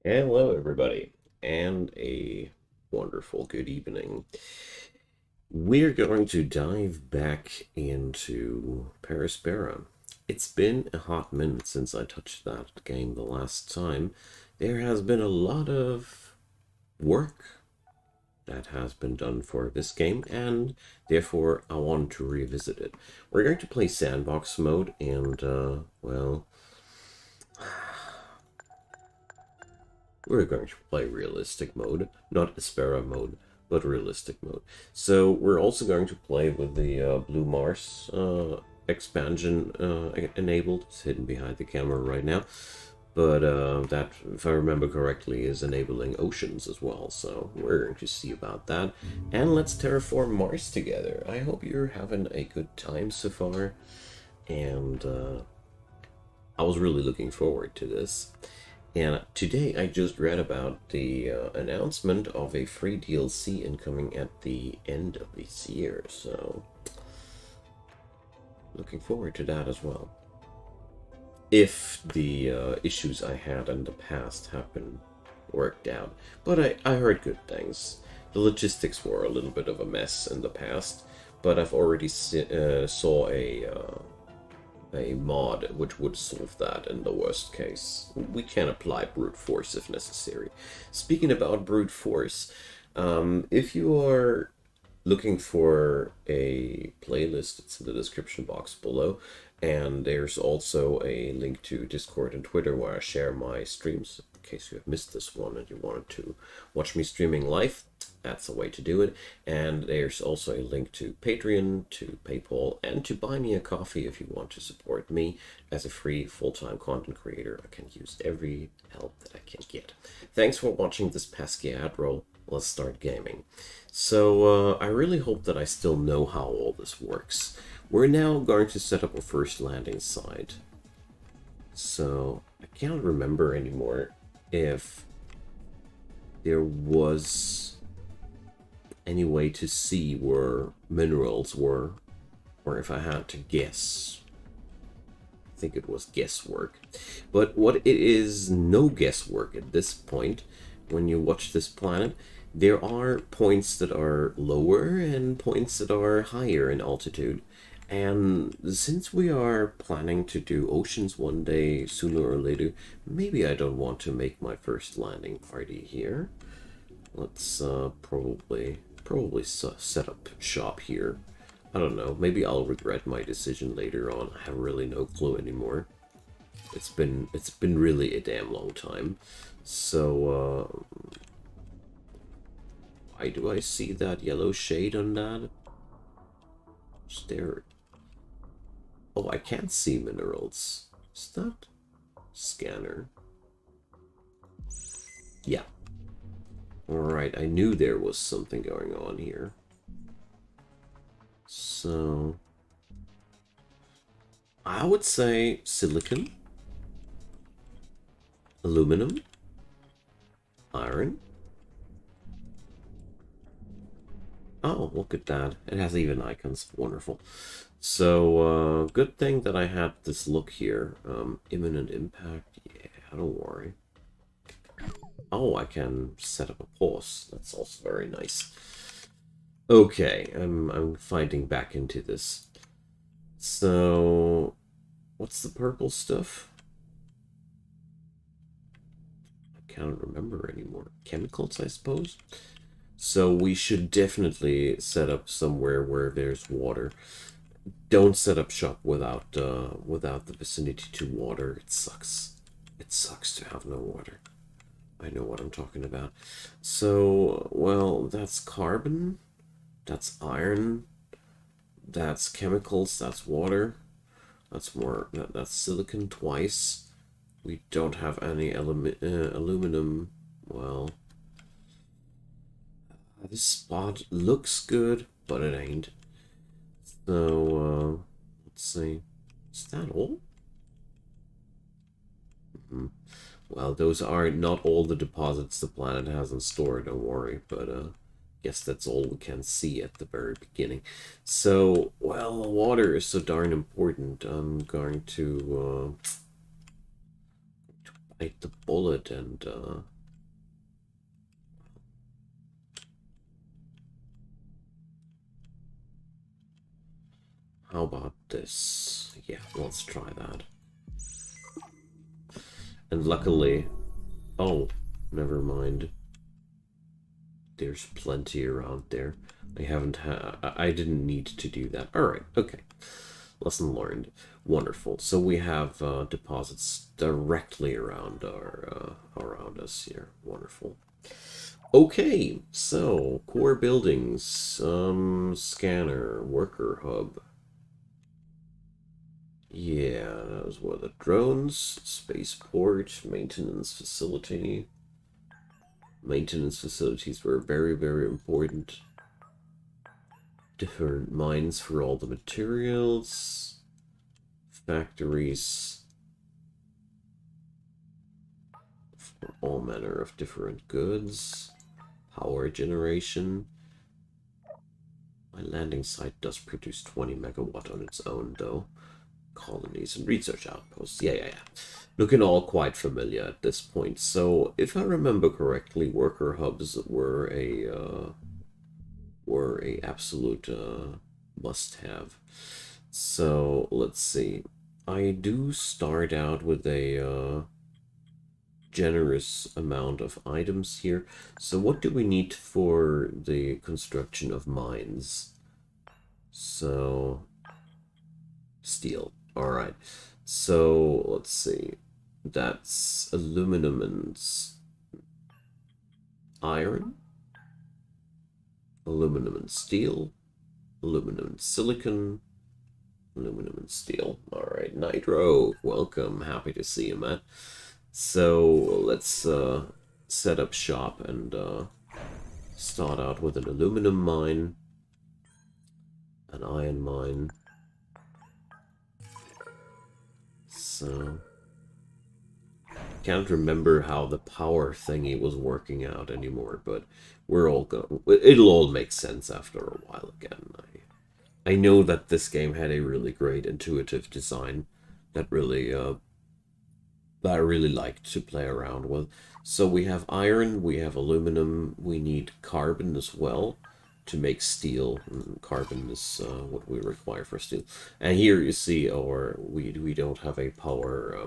Hello, everybody, and a wonderful good evening. We're going to dive back into Aspera. It's been a hot minute since I touched that game the last time. There has been a lot of work that has been done for this game, and therefore I want to revisit it. We're going to play sandbox mode, and, well, we're going to play realistic mode, not Aspera mode, but realistic mode. So we're also going to play with the Blue Mars expansion enabled. It's hidden behind the camera right now. But that, if I remember correctly, is enabling oceans as well. So we're going to see about that. And let's terraform Mars together. I hope you're having a good time so far. And I was really looking forward to this. And today I just read about the announcement of a free DLC incoming at the end of this year, so looking forward to that as well. If the issues I had in the past have been worked out. But I heard good things. The logistics were a little bit of a mess in the past, but I've already saw a mod which would solve that in the worst case. We can apply brute force if necessary. Speaking about brute force, if you are looking for a playlist, it's in the description box below, and there's also a link to Discord and Twitter where I share my streams in case you have missed this one and you wanted to watch me streaming live. That's the way to do it. And there's also a link to Patreon, to PayPal, and to Buy Me a Coffee if you want to support me as a free full-time content creator. I can use every help that I can get. Thanks for watching this pesky ad roll. Let's start gaming. So I really hope that I still know how all this works. We're now going to set up a first landing site. So I can't remember anymore if there was any way to see where minerals were, or if I had to guess. I think it was guesswork. But what it is no guesswork at this point. When you watch this planet, there are points that are lower and points that are higher in altitude. And since we are planning to do oceans one day, sooner or later, maybe I don't want to make my first landing party here. Let's probably set up shop here. I don't know, maybe I'll regret my decision later on. I have really no clue anymore. It's been really a damn long time. So why do I see that yellow shade on that? Is there... Oh, I can't see minerals. Is that scanner? Yeah. Alright, I knew there was something going on here. So I would say silicon, aluminum, iron. Oh, look at that. It has even icons. Wonderful. So, good thing that I had this look here. Imminent impact. Yeah, don't worry. Oh, I can set up a pause. That's also very nice. Okay, I'm finding back into this. So, what's the purple stuff? I can't remember anymore. Chemicals, I suppose? So we should definitely set up somewhere where there's water. Don't set up shop without the vicinity to water. It sucks. It sucks to have no water. I know what I'm talking about. So, well, that's carbon. That's iron. That's chemicals. That's water. That's more. That's silicon twice. We don't have any aluminum. Well, this spot looks good, but it ain't. So, let's see. Is that all? Well, those are not all the deposits the planet has in store, don't worry, but guess that's all we can see at the very beginning. So, well, water is so darn important. I'm going to bite the bullet and How about this? Yeah, let's try that. And luckily... Oh, never mind. There's plenty around there. I didn't need to do that. Alright, okay. Lesson learned. Wonderful. So we have deposits directly around around us here. Wonderful. Okay, so core buildings, scanner, worker hub. Yeah, that was what, the drones, spaceport, maintenance facility. Maintenance facilities were very, very important. Different mines for all the materials. Factories for all manner of different goods. Power generation. My landing site does produce 20 megawatt on its own, though. Colonies and research outposts. Yeah. Looking all quite familiar at this point. So, if I remember correctly, worker hubs were a absolute must-have. So, let's see. I do start out with a generous amount of items here. So what do we need for the construction of mines? So, steel. All right. So, let's see. That's aluminum and iron. Aluminum and steel. Aluminum and silicon. Aluminum and steel. All right. Nitro, welcome. Happy to see you, man. So, let's set up shop and start out with an aluminum mine. An iron mine. So, can't remember how the power thingy was working out anymore, but we're all going. It'll all make sense after a while again. I know that this game had a really great intuitive design that I really like to play around with. So we have iron, we have aluminum, we need carbon as well to make steel. Carbon is what we require for steel. And here you see we don't have a power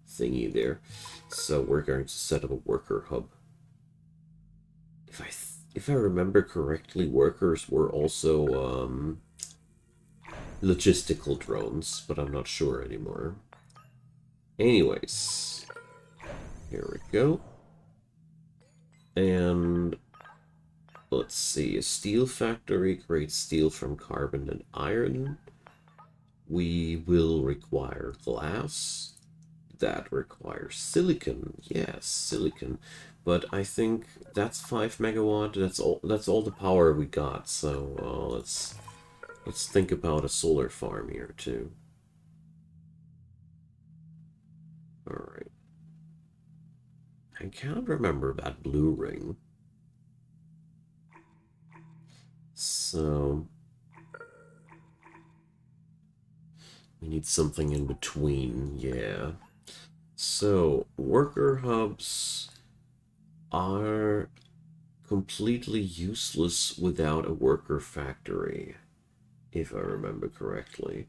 thingy there. So we're going to set up a worker hub. If I remember correctly, workers were also logistical drones, but I'm not sure anymore. Anyways, here we go. And let's see, a steel factory creates steel from carbon and iron. We will require glass. That requires silicon. Yes, silicon. But I think that's 5 megawatt. That's all the power we got. So let's think about a solar farm here too. Alright. I can't remember that blue ring. So, we need something in between, yeah. So, worker hubs are completely useless without a worker factory, if I remember correctly.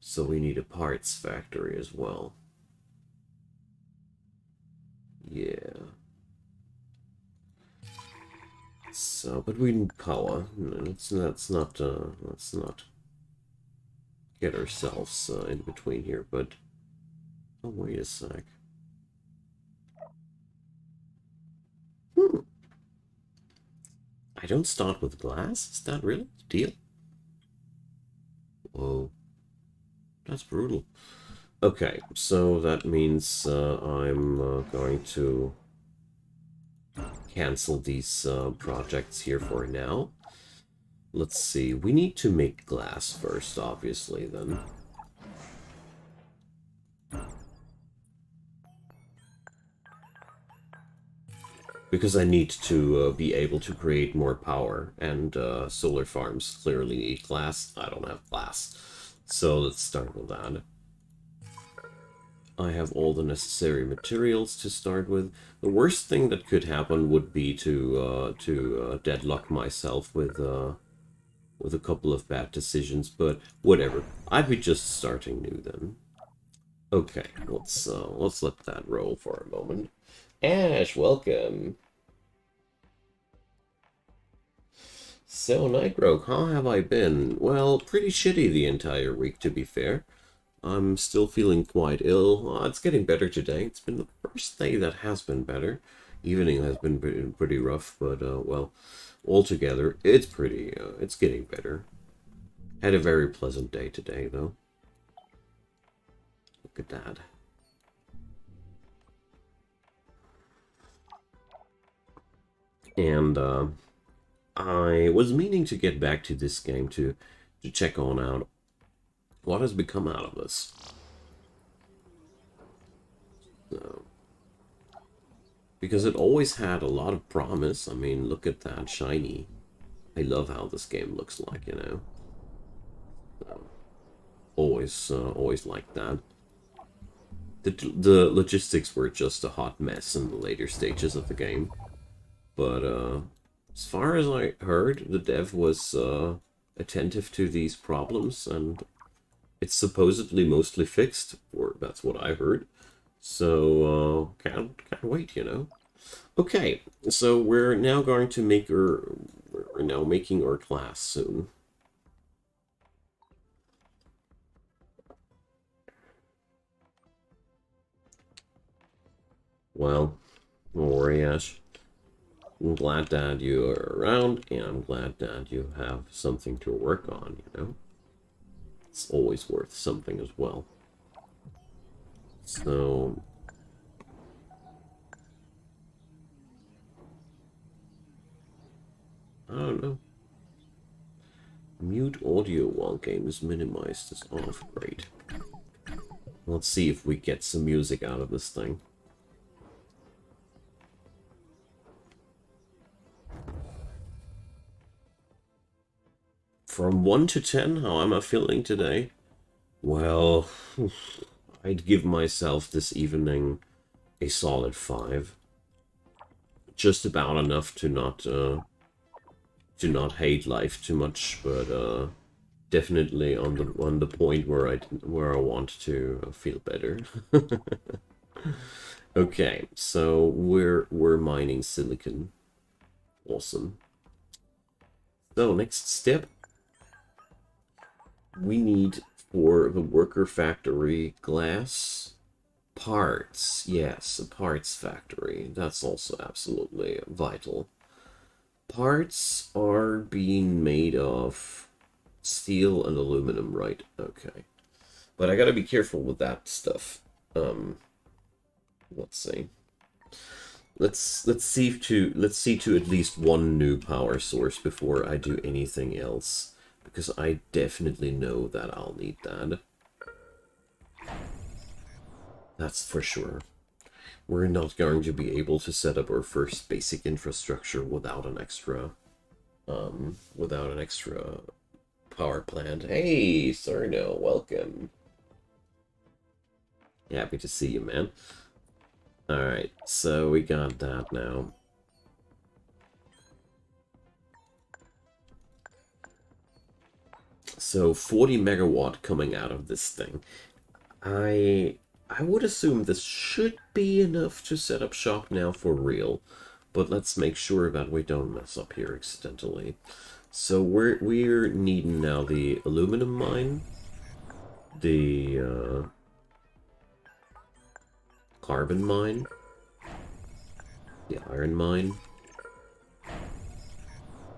So we need a parts factory as well. Yeah. So, but we need power. Let's not get ourselves in between here. But oh, wait a sec. I don't start with glass. Is that really the deal? Whoa, that's brutal. Okay, so that means I'm going to cancel these projects here for now. Let's see, we need to make glass first, obviously, then. Because I need to be able to create more power, and solar farms clearly need glass. I don't have glass. So let's start with that. I have all the necessary materials to start with. The worst thing that could happen would be to deadlock myself with with a couple of bad decisions, but whatever. I'd be just starting new then. Okay, let's let that roll for a moment. Ash, welcome. So, Nightroke, how have I been? Well, pretty shitty the entire week, to be fair. I'm still feeling quite ill. It's getting better today. It's been the first day that has been better. Evening has been pretty rough, but, well, altogether, it's getting better. Had a very pleasant day today, though. Look at that. And, I was meaning to get back to this game to check on out what has become out of this. So, because it always had a lot of promise. I mean, look at that shiny. I love how this game looks like, you know. So, always like that. The logistics were just a hot mess in the later stages of the game, but as far as I heard, the dev was attentive to these problems, and it's supposedly mostly fixed, or that's what I heard. So can't wait, you know. Okay, so we're now going to we're now making our class soon. Well, don't worry, Ash. I'm glad that you are around, and I'm glad that you have something to work on, you know? It's always worth something as well. So... I don't know. Mute audio while game is minimized is off. Great. Let's see if we get some music out of this thing. From 1 to 10, how am I feeling today? Well, I'd give myself this evening a solid 5. Just about enough to not hate life too much, but definitely on the point where I want to feel better. Okay, so we're mining silicon. Awesome. So next step, we need for the worker factory glass parts. Yes, a parts factory. That's also absolutely vital. Parts are being made of steel and aluminum, right? Okay. But I gotta be careful with that stuff. Let's see. Let's see to at least one new power source before I do anything else, because I definitely know that I'll need that. That's for sure. We're not going to be able to set up our first basic infrastructure without an extra power plant. Hey, Cerno, welcome. Happy to see you, man. Alright, so we got that now. So 40 megawatt coming out of this thing. I would assume this should be enough to set up shop now for real, but let's make sure that we don't mess up here accidentally. So we're needing now the aluminum mine, the carbon mine, the iron mine.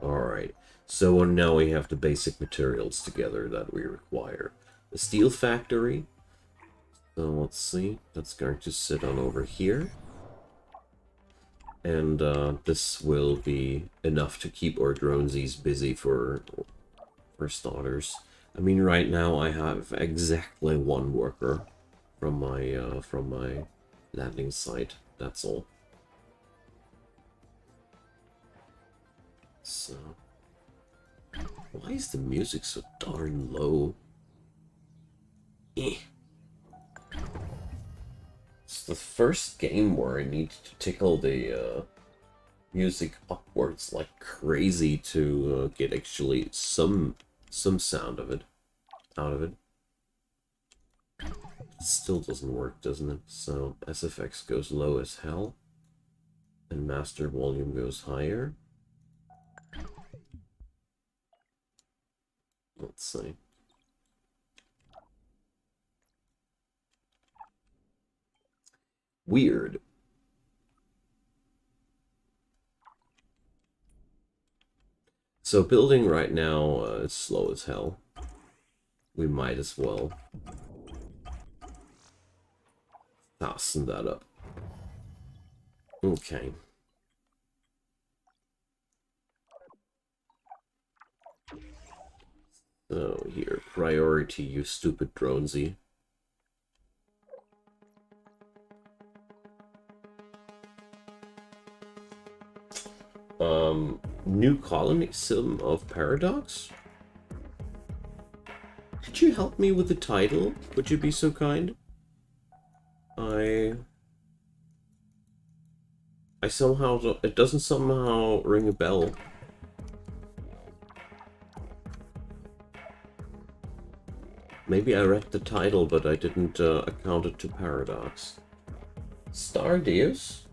Alright, so now we have the basic materials together that we require. The steel factory. So let's see, that's going to sit on over here. And this will be enough to keep our dronesies busy for starters. I mean, right now I have exactly one worker from my landing site. That's all. So, why is the music so darn low? Eh. It's the first game where I need to tickle the music upwards like crazy to get actually some sound of it out of it. Still doesn't work, doesn't it? So SFX goes low as hell, and master volume goes higher. Let's see. Weird. So building right now is slow as hell. We might as well fasten that up. Okay. So here, priority, you stupid dronesy. New colony sim of Paradox? Could you help me with the title? Would you be so kind? I somehow, it doesn't somehow ring a bell. Maybe I read the title, but I didn't account it to Paradox. Stardeus?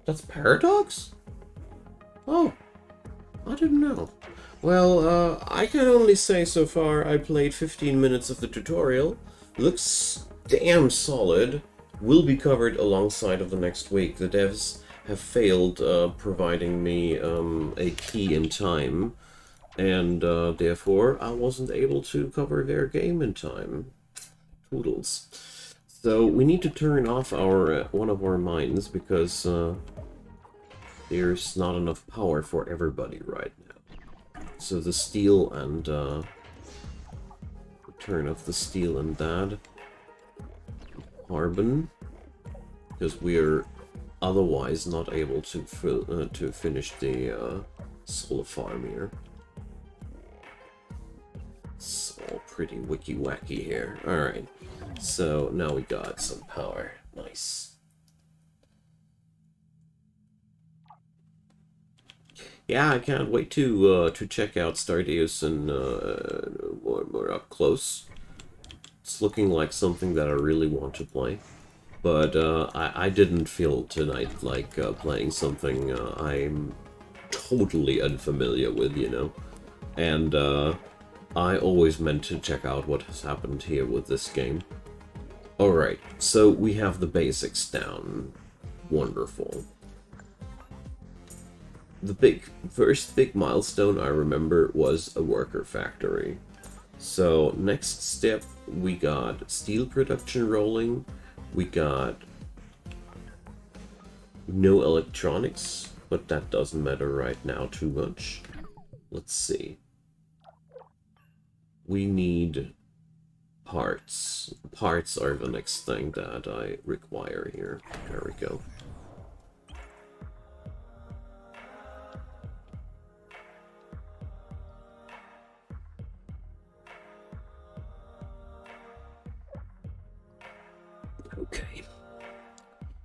That's Paradox? Oh, I didn't know. Well, I can only say so far I played 15 minutes of the tutorial. Looks damn solid. Will be covered alongside of the next week. The devs have failed providing me a key in time, and therefore I wasn't able to cover their game in time. Toodles. So we need to turn off our one of our mines because there's not enough power for everybody right now. So the steel and turn off the steel and that carbon, because we're otherwise not able to finish the solar farm here. It's all pretty wiki-wacky here. Alright, so now we got some power. Nice. Yeah, I can't wait to check out Stardeus and more up close. It's looking like something that I really want to play. But I didn't feel tonight like playing something I'm totally unfamiliar with, you know. And I always meant to check out what has happened here with this game. Alright, so we have the basics down. Wonderful. The first big milestone I remember was a worker factory. So next step, we got steel production rolling. We got no electronics, but that doesn't matter right now too much. Let's see. We need parts. Parts are the next thing that I require here. There we go. Okay.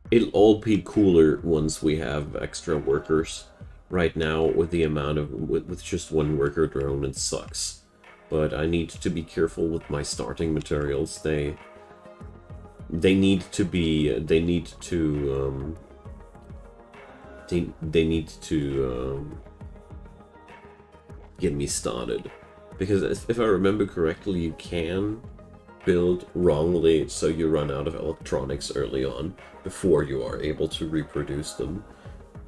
It'll all be cooler once we have extra workers. Right now, with the amount of with just one worker drone, it sucks. But I need to be careful with my starting materials. They need to be they need to get me started, because if I remember correctly, you can build wrongly, so you run out of electronics early on before you are able to reproduce them.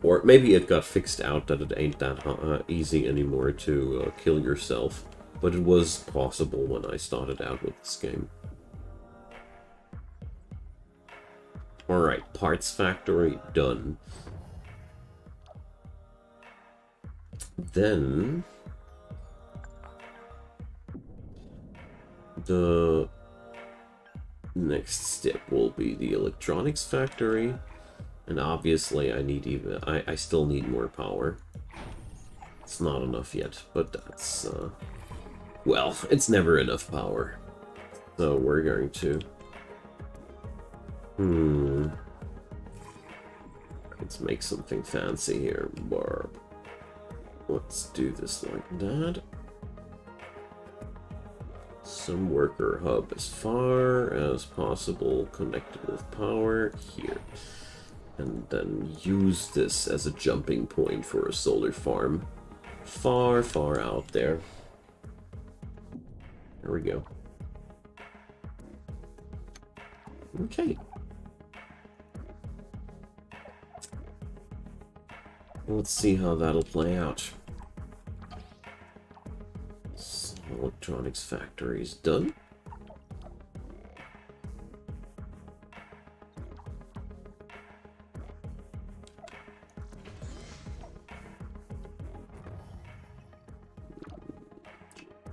Or maybe it got fixed out that it ain't that easy anymore to kill yourself, but it was possible when I started out with this game. Alright, parts factory done. Then the next step will be the electronics factory, and obviously I still need more power. It's not enough yet, but that's well, it's never enough power. So we're going to Let's make something fancy here. Barb. Let's do this like that. Some worker hub as far as possible connected with power here. And then use this as a jumping point for a solar farm. Far, far out there. There we go. Okay. Let's see how that'll play out. So, electronics factory is done.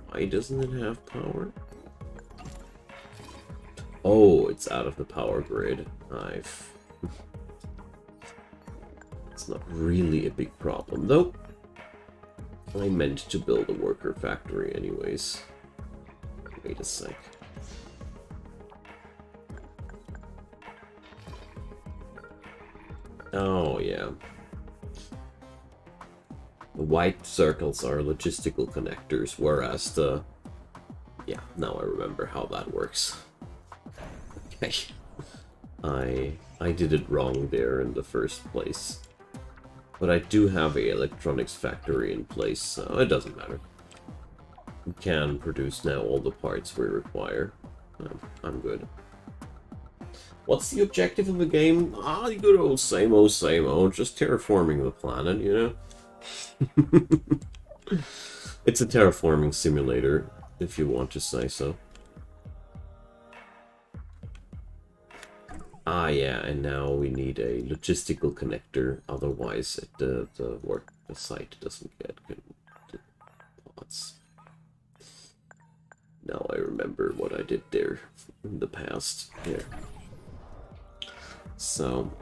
Why doesn't it have power? Oh, it's out of the power grid. It's not really a big problem, though. I meant to build a worker factory anyways. Wait a sec. Oh, yeah. The white circles are logistical connectors, whereas the... Yeah, now I remember how that works. Okay. I did it wrong there in the first place. But I do have a electronics factory in place, so it doesn't matter. We can produce now all the parts we require. I'm good. What's the objective of the game? Ah, the good old same old, just terraforming the planet, you know? It's a terraforming simulator, if you want to say so. Ah, yeah, and now we need a logistical connector, otherwise the site doesn't get pods. Now I remember what I did there in the past. Here. So,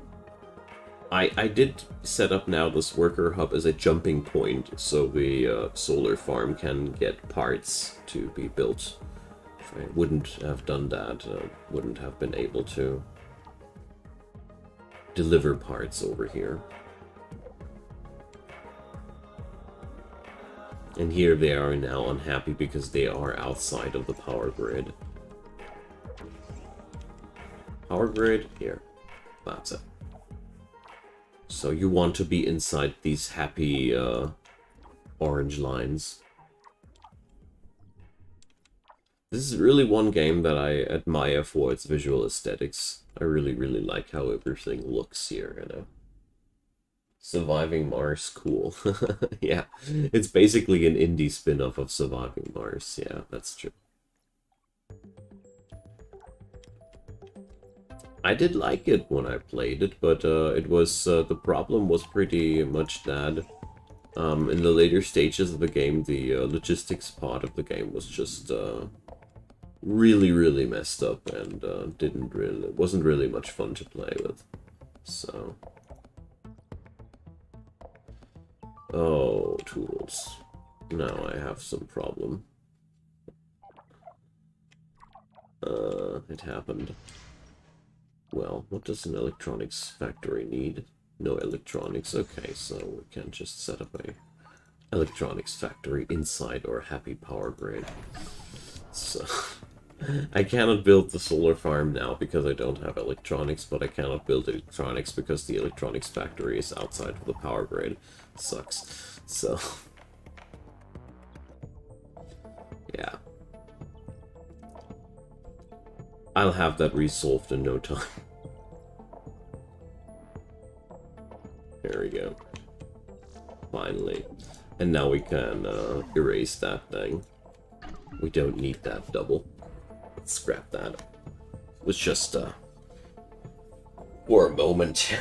I did set up now this worker hub as a jumping point, so the solar farm can get parts to be built. If I wouldn't have done that, wouldn't have been able to deliver parts over here. And here they are now unhappy because they are outside of the power grid. Power grid, here. That's it. So you want to be inside these happy orange lines. This is really one game that I admire for its visual aesthetics. I really, really like how everything looks here, you know. Surviving Mars, cool. Yeah, it's basically an indie spin-off of Surviving Mars. Yeah, that's true. I did like it when I played it, but it was the problem was pretty much that in the later stages of the game, the logistics part of the game was just really, really messed up and wasn't really much fun to play with. So, oh, tools. Now I have some problem. It happened. Well, what does an electronics factory need? No electronics. Okay, so we can just set up a electronics factory inside our happy power grid. So, I cannot build the solar farm now because I don't have electronics, but I cannot build electronics because the electronics factory is outside of the power grid. Sucks. So, yeah. I'll have that resolved in no time. There we go. Finally. And now we can erase that thing. We don't need that double. Let's scrap that. It was just for a moment.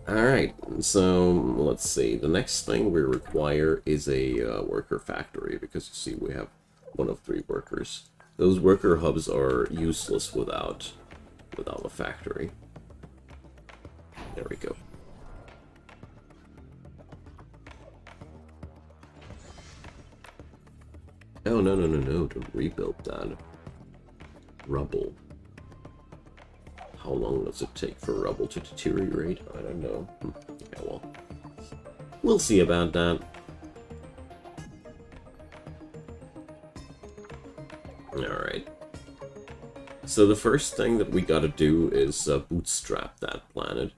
Alright, so let's see. The next thing we require is a worker factory, because you see we have one of 3 workers. Those worker hubs are useless without a factory. There we go. Oh, no, don't rebuild that. Rubble. How long does it take for rubble to deteriorate? I don't know. Yeah, well, we'll see about that. Alright. So the first thing that we gotta do is bootstrap that planet.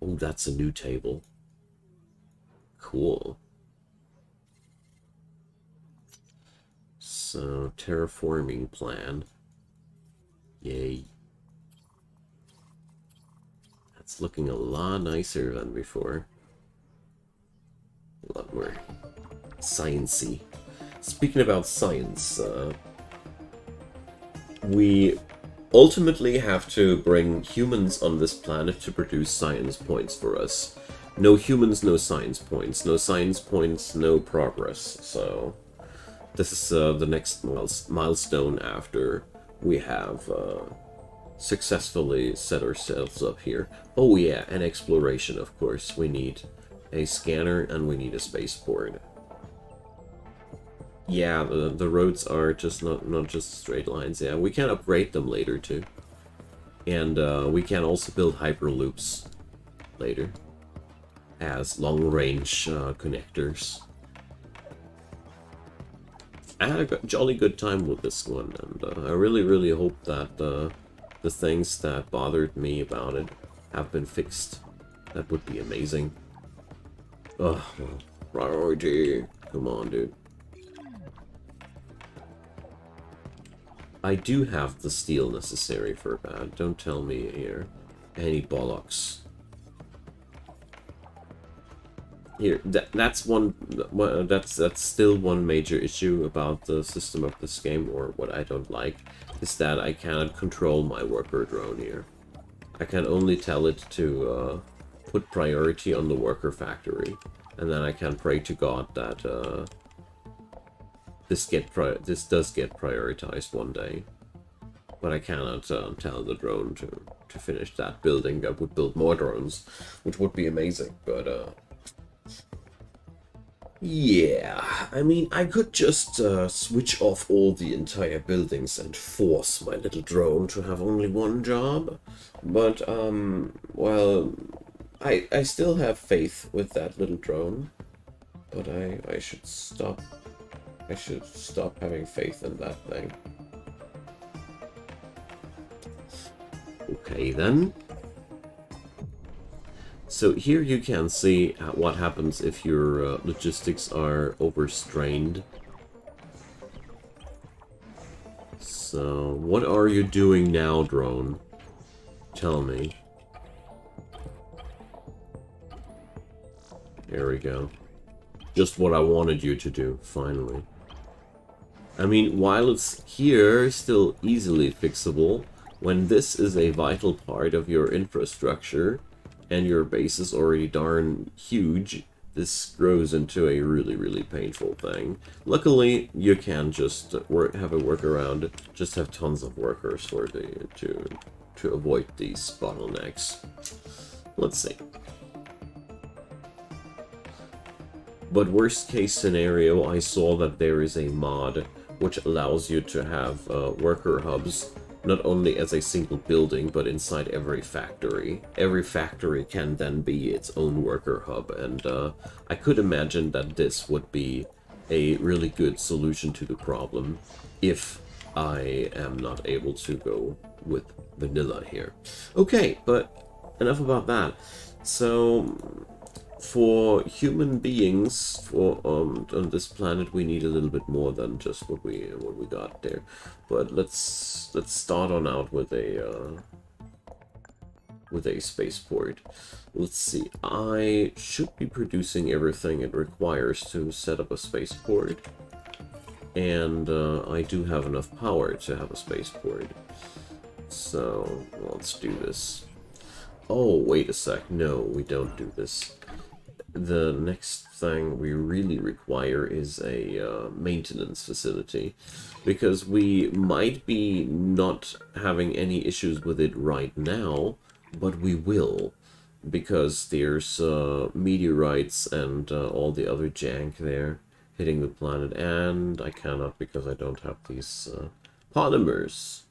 Oh, that's a new table. Cool. So, terraforming plan. Yay. That's looking a lot nicer than before. A lot more sciencey. Speaking about science, we ultimately have to bring humans on this planet to produce science points for us. No humans, no science points. No science points, no progress. So this is the next milestone after we have successfully set ourselves up here. Oh yeah, and exploration, of course. We need a scanner and we need a spaceport. Yeah, the roads are just not just straight lines. Yeah, we can upgrade them later too. And we can also build hyperloops later as long-range connectors. I had a jolly good time with this one, and I really hope that the things that bothered me about it have been fixed. That would be amazing. Ugh, priority. Come on, dude. I do have the steel necessary for that. Don't tell me here any bollocks. Here, that's one. That's still one major issue about the system of this game, or what I don't like, is that I cannot control my worker drone here. I can only tell it to put priority on the worker factory, and then I can pray to God that this does get prioritized one day. But I cannot tell the drone to finish that building. I would build more drones, which would be amazing, but yeah, I mean, I could just switch off all the entire buildings and force my little drone to have only one job. But, well, I still have faith with that little drone. But I should stop. I should stop having faith in that thing. Okay, then. So here you can see what happens if your logistics are overstrained. So, what are you doing now, drone? Tell me. There we go. Just what I wanted you to do, finally. I mean, while it's here, still easily fixable, when this is a vital part of your infrastructure, and your base is already darn huge, this grows into a really painful thing. Luckily, you can just have a workaround, just have tons of workers for to avoid these bottlenecks. Let's see. But worst case scenario, I saw that there is a mod which allows you to have worker hubs, not only as a single building, but inside every factory. Every factory can then be its own worker hub, and I could imagine that this would be a really good solution to the problem if I am not able to go with vanilla here. Okay, but enough about that. So, for human beings on this planet, we need a little bit more than just what we got there. But let's start on out with a spaceport. Let's see. I should be producing everything it requires to set up a spaceport, and I do have enough power to have a spaceport. So let's do this. Oh, wait a sec. No, we don't do this. The next thing we really require is a maintenance facility, because we might be not having any issues with it right now, but we will, because there's meteorites and all the other jank there hitting the planet, and I cannot because I don't have these polymers.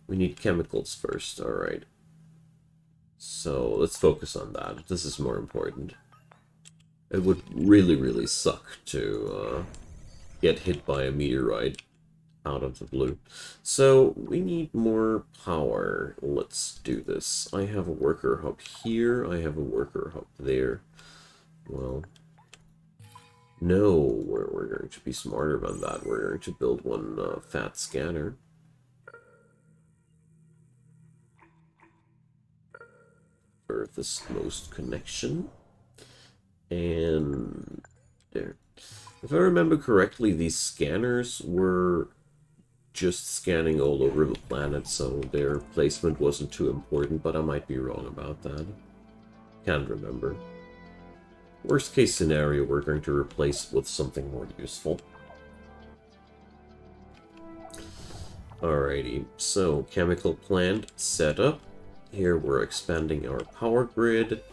We need chemicals first, alright. So let's focus on that. This is more important. It would really, really suck to get hit by a meteorite out of the blue. So we need more power. Let's do this. I have a worker hub here. I have a worker hub there. Well, no, we're going to be smarter about that. We're going to build one fat scanner. Furthest connection. And there. If I remember correctly, these scanners were just scanning all over the planet, so their placement wasn't too important, but I might be wrong about that. Can't remember. Worst case scenario, we're going to replace it with something more useful. Alrighty, so chemical plant set up. Here we're expanding our power grid,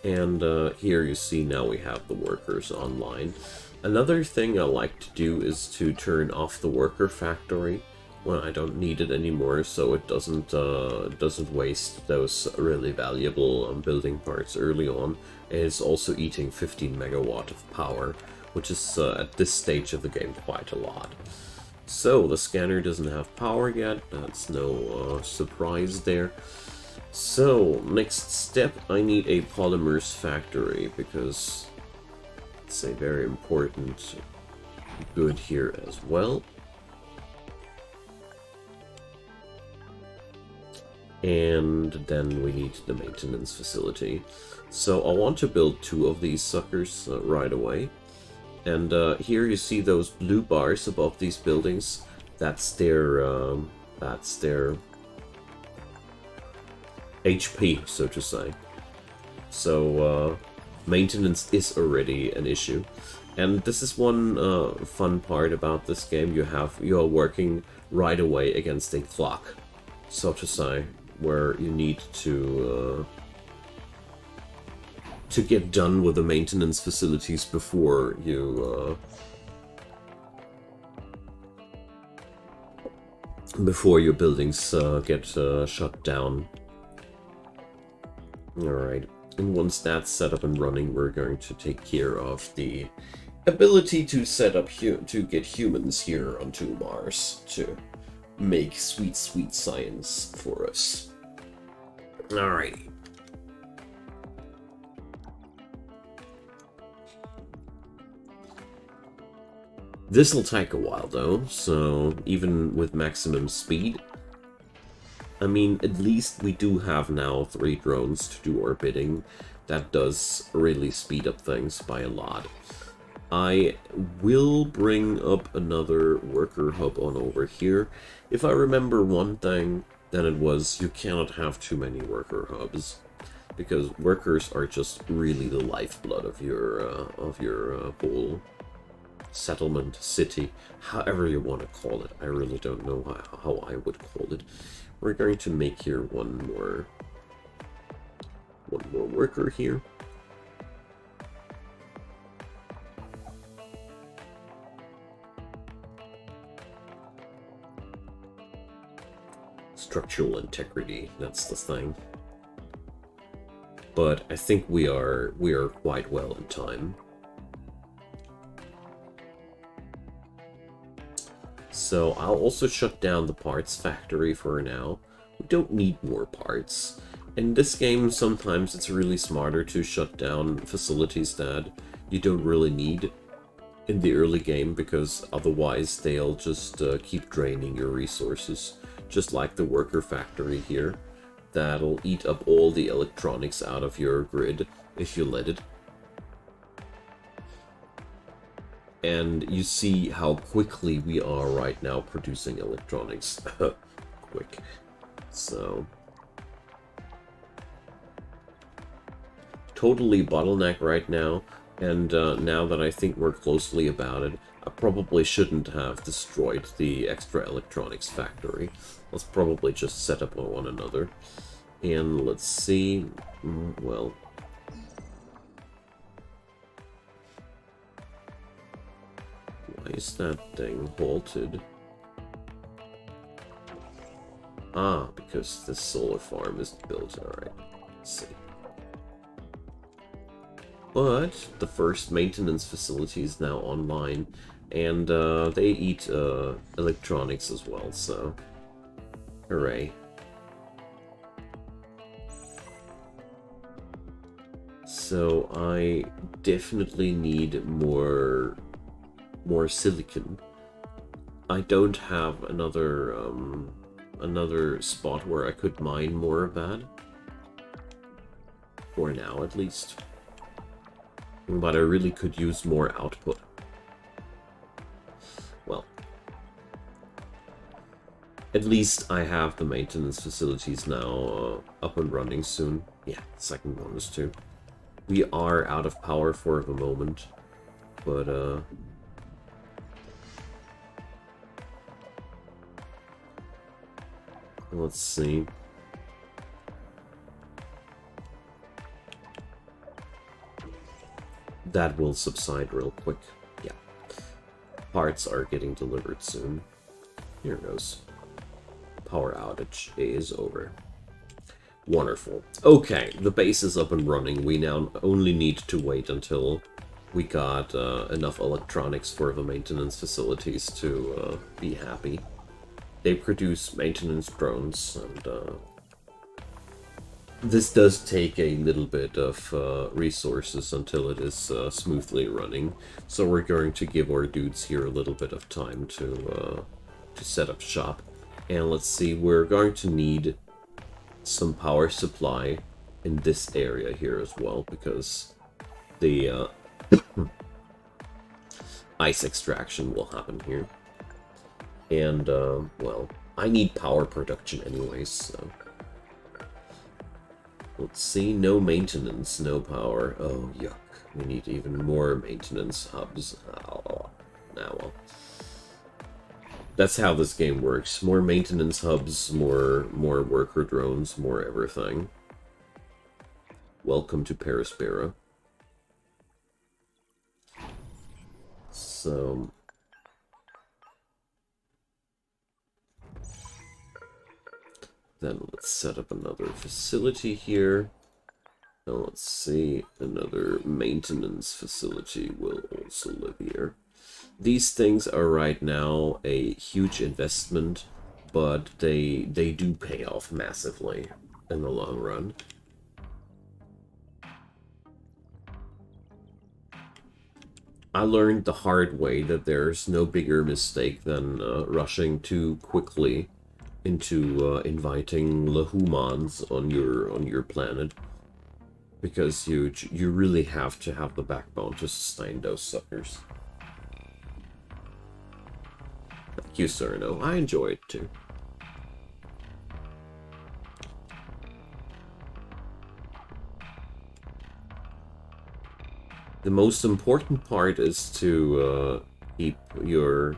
and here you see now we have the workers online. Another thing I like to do is to turn off the worker factory when I don't need it anymore, so it doesn't waste those really valuable building parts early on. And it's also eating 15 megawatt of power, which is at this stage of the game quite a lot. So the scanner doesn't have power yet. That's no surprise there. So next step, I need a polymers factory because it's a very important good here as well. And then we need the maintenance facility. So I want to build 2 of these suckers right away. And here you see those blue bars above these buildings. That's their HP, so to say. So maintenance is already an issue. And this is one fun part about this game. You are working right away against a clock, so to say, where you need to get done with the maintenance facilities before you before your buildings get shut down. Alright, and once that's set up and running, we're going to take care of the ability to set up to get humans here onto Mars to make sweet, sweet science for us. Alrighty. This'll take a while though, so even with maximum speed, I mean, at least we do have now 3 drones to do our bidding. That does really speed up things by a lot. I will bring up another worker hub on over here. If I remember one thing, then it was you cannot have too many worker hubs, because workers are just really the lifeblood of your whole settlement, city, however you want to call it. I really don't know how I would call it. We're going to make here one more worker here. Structural integrity, that's the thing. But I think we are quite well in time. So I'll also shut down the parts factory for now. We don't need more parts. In this game, sometimes it's really smarter to shut down facilities that you don't really need in the early game, because otherwise they'll just keep draining your resources. Just like the worker factory here. That'll eat up all the electronics out of your grid if you let it. And you see how quickly we are right now producing electronics. Quick. So totally bottleneck right now, and now that I think more closely about it, I probably shouldn't have destroyed the extra electronics factory. Let's probably just set up on one another. And let's see, well, why is that thing halted? Ah, because the solar farm isn't built. Alright. Let's see. But the first maintenance facility is now online, and they eat electronics as well, so hooray. So I definitely need more silicon. I don't have another spot where I could mine more of that. For now, at least. But I really could use more output. Well, at least I have the maintenance facilities now up and running soon. Yeah, second bonus too. We are out of power for the moment, but let's see. That will subside real quick. Yeah. Parts are getting delivered soon. Here goes. Power outage is over. Wonderful. Okay, the base is up and running. We now only need to wait until we got enough electronics for the maintenance facilities to be happy. They produce maintenance drones, and this does take a little bit of resources until it is smoothly running. So we're going to give our dudes here a little bit of time to set up shop. And let's see, we're going to need some power supply in this area here as well, because the ice extraction will happen here. And, well, I need power production anyways, so... Let's see, no maintenance, no power. Oh, yuck. We need even more maintenance hubs. Oh, now, well. That's how this game works. More maintenance hubs, more worker drones, more everything. Welcome to Aspera. So... Then let's set up another facility here. Now let's see, another maintenance facility will also live here. These things are right now a huge investment, but they do pay off massively in the long run. I learned the hard way that there's no bigger mistake than rushing too quickly into inviting the humans on your planet, because you really have to have the backbone to sustain those suckers. Thank you, Cerno. I enjoy it too. The most important part is to keep your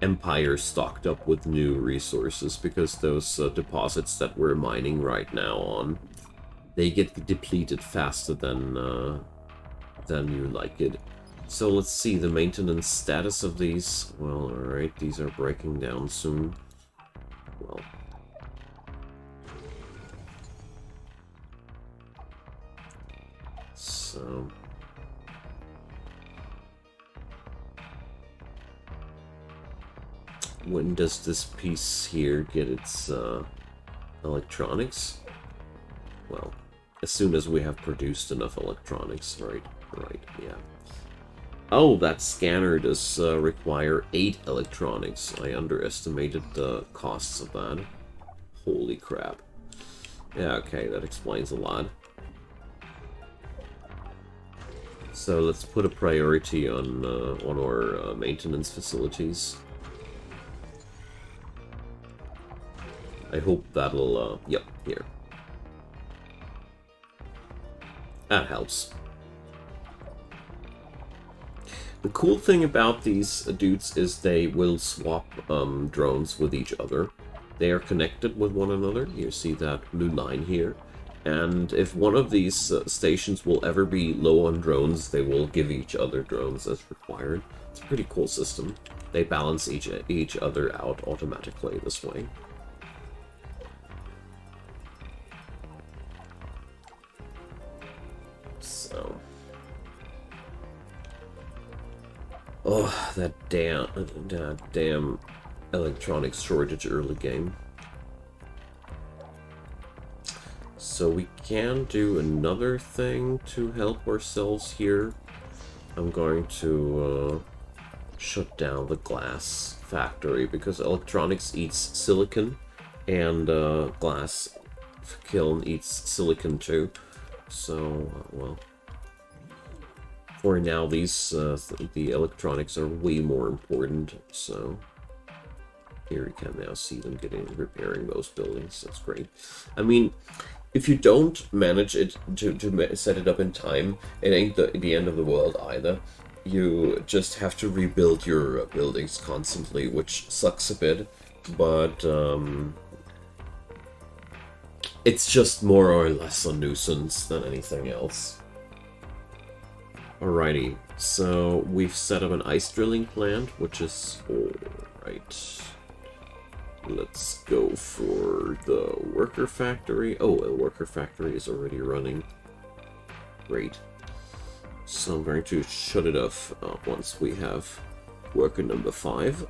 empire stocked up with new resources, because those deposits that we're mining right now on, they get depleted faster than you like it. So let's see the maintenance status of these. Well, alright, these are breaking down soon. Well, so when does this piece here get its electronics? Well, as soon as we have produced enough electronics, right, yeah. Oh, that scanner does require 8 electronics. I underestimated the costs of that. Holy crap. Yeah, okay, that explains a lot. So let's put a priority on our maintenance facilities. I hope that'll, yep, here. That helps. The cool thing about these dudes is they will swap drones with each other. They are connected with one another. You see that blue line here. And if one of these stations will ever be low on drones, they will give each other drones as required. It's a pretty cool system. They balance each other out automatically this way. So... Oh, that damn electronics shortage early game. So we can do another thing to help ourselves here. I'm going to shut down the glass factory because electronics eats silicon and glass kiln eats silicon too. So, well, for now these the electronics are way more important. So here you can now see them repairing those buildings. That's great. I mean, if you don't manage it to set it up in time, it ain't the end of the world either. You just have to rebuild your buildings constantly, which sucks a bit, but it's just more or less a nuisance than anything else. Alrighty, so we've set up an ice drilling plant, which is alright. Let's go for the worker factory. Oh, the worker factory is already running. Great. So I'm going to shut it off once we have worker number 5.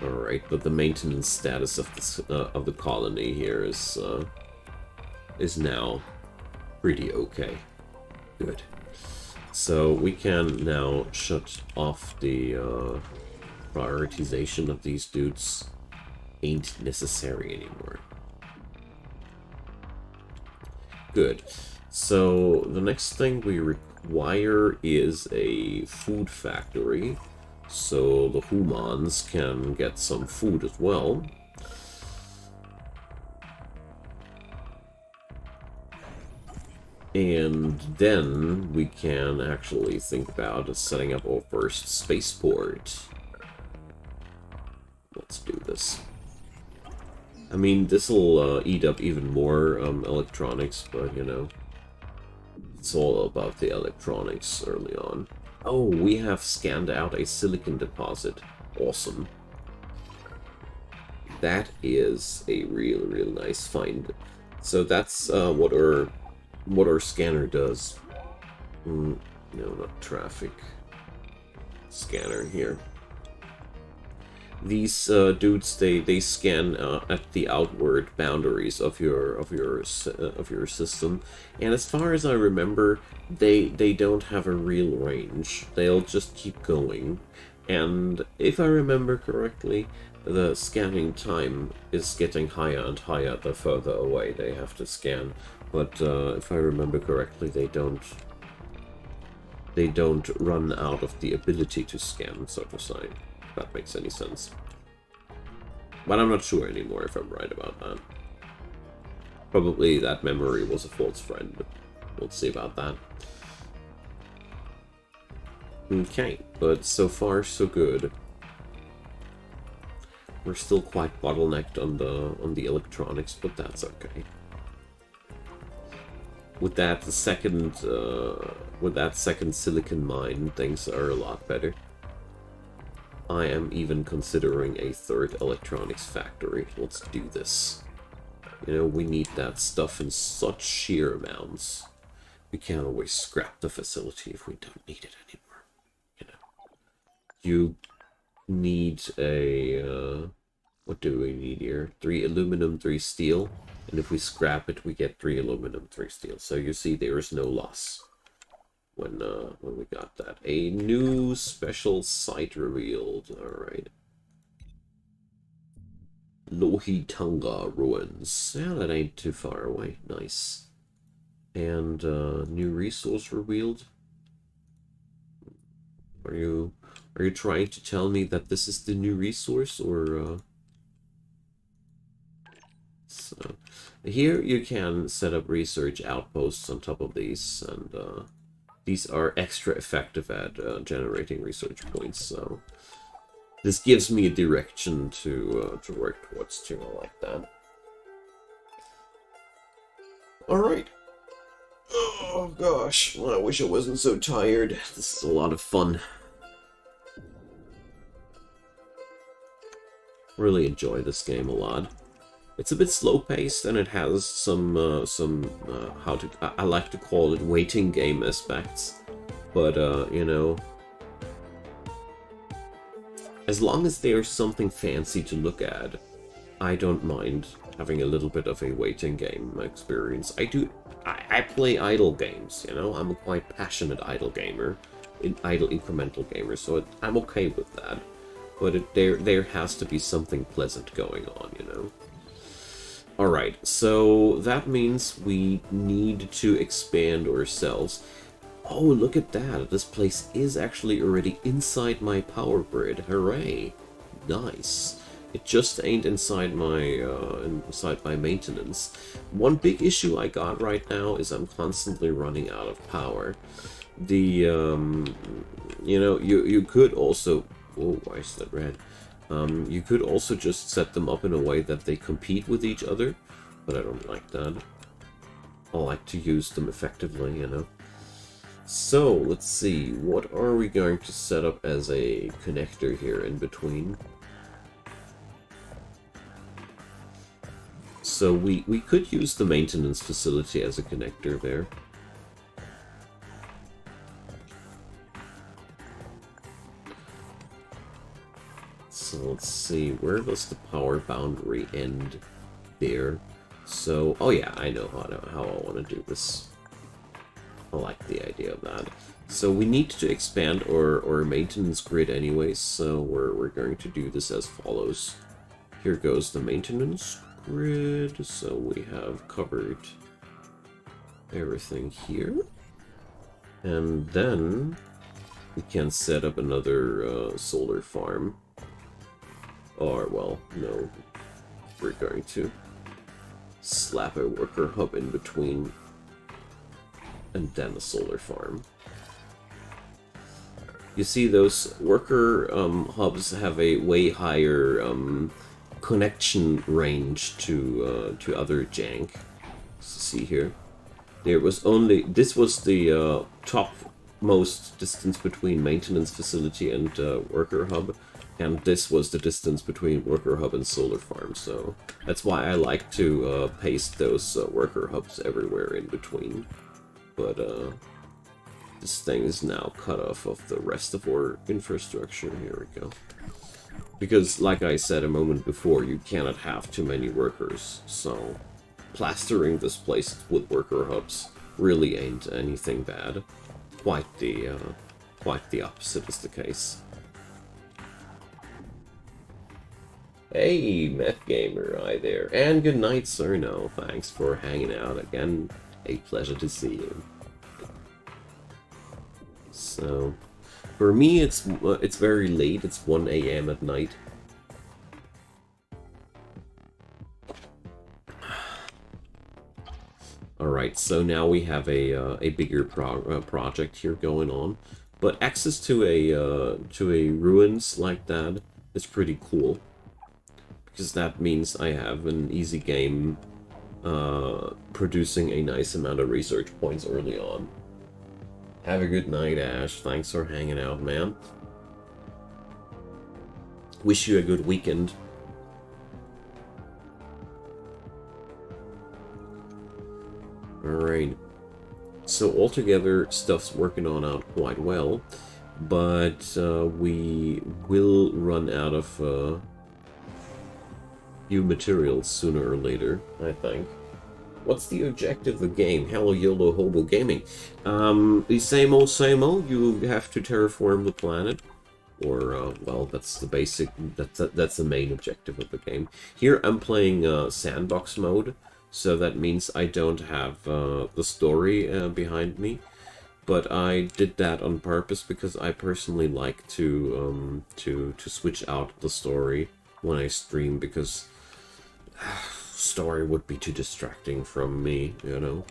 Alright, but the maintenance status of this of the colony here is now pretty okay. Good. So we can now shut off the prioritization of these dudes. Ain't necessary anymore. Good. So the next thing we require is a food factory, so the humans can get some food as well. And then we can actually think about setting up our first spaceport. Let's do this. I mean, this will eat up even more electronics, but you know, it's all about the electronics early on. Oh, we have scanned out a silicon deposit. Awesome. That is a real nice find. So that's what our scanner does. No, not traffic scanner here. These dudes, they scan at the outward boundaries of your system, and as far as I remember, they don't have a real range. They'll just keep going, and if I remember correctly, the scanning time is getting higher and higher the further away they have to scan. But if I remember correctly, they don't run out of the ability to scan, so to say. If that makes any sense. But I'm not sure anymore if I'm right about that. Probably that memory was a false friend, but we'll see about that. Okay, but so far so good. We're still quite bottlenecked on the electronics, but that's okay. With that second silicon mine, things are a lot better. I am even considering a third electronics factory. Let's do this. You know, we need that stuff in such sheer amounts. We can't always scrap the facility if we don't need it anymore. You know, you need a what do we need here? 3 aluminum, 3 steel. And if we scrap it, we get 3 aluminum, 3 steel. So you see there is no loss when we got that. A new special site revealed. Alright. Lohitunga Ruins. Yeah, that ain't too far away. Nice. And new resource revealed. Are you trying to tell me that this is the new resource, or so here you can set up research outposts on top of these, and these are extra effective at generating research points. So this gives me a direction to work towards too. I like that. All right. Oh gosh, well, I wish I wasn't so tired. This is a lot of fun. Really enjoy this game a lot. It's a bit slow-paced, and it has some I like to call it waiting game aspects. But, you know, as long as there's something fancy to look at, I don't mind having a little bit of a waiting game experience. I play idle games, you know? I'm a quite passionate idle gamer, idle incremental gamer, so I'm okay with that. But there has to be something pleasant going on, you know? Alright, so that means we need to expand ourselves. Oh, look at that. This place is actually already inside my power grid. Hooray. Nice. It just ain't inside my maintenance. One big issue I got right now is I'm constantly running out of power. The, you know, you could also... Oh, why is that red? You could also just set them up in a way that they compete with each other, but I don't like that. I like to use them effectively, you know. So, let's see, what are we going to set up as a connector here in between? So we could use the maintenance facility as a connector there. So let's see, where does the power boundary end there? So, oh yeah, I know how I want to do this. I like the idea of that. So we need to expand our maintenance grid anyways, so we're going to do this as follows. Here goes the maintenance grid, so we have covered everything here. And then we can set up another solar farm. Or, well, no, we're going to slap a worker hub in between and then a solar farm. You see, those worker hubs have a way higher connection range to other jank. See here, this was the top most distance between maintenance facility and worker hub. And this was the distance between worker hub and solar farm, so that's why I like to paste those worker hubs everywhere in between. But this thing is now cut off of the rest of our infrastructure. Here we go. Because, like I said a moment before, you cannot have too many workers, so plastering this place with worker hubs really ain't anything bad. Quite the opposite is the case. Hey, Meth Gamer, hi there. And good night, sir. No, thanks for hanging out again. A pleasure to see you. So, for me, it's very late. It's 1 AM at night. Alright, so now we have a bigger project here going on. But access to a ruins like that is pretty cool. Because that means I have an easy game producing a nice amount of research points early on. Have a good night, Ash. Thanks for hanging out, man. Wish you a good weekend. Alright. So altogether, stuff's working on out quite well. But we will run out of... new materials sooner or later, I think. What's the objective of the game? Hello, YOLO, Hobo Gaming. The same old, you have to terraform the planet. Or, well, that's the basic, that's the main objective of the game. Here I'm playing sandbox mode, so that means I don't have the story behind me. But I did that on purpose because I personally like to switch out the story when I stream, because story would be too distracting from me, you know?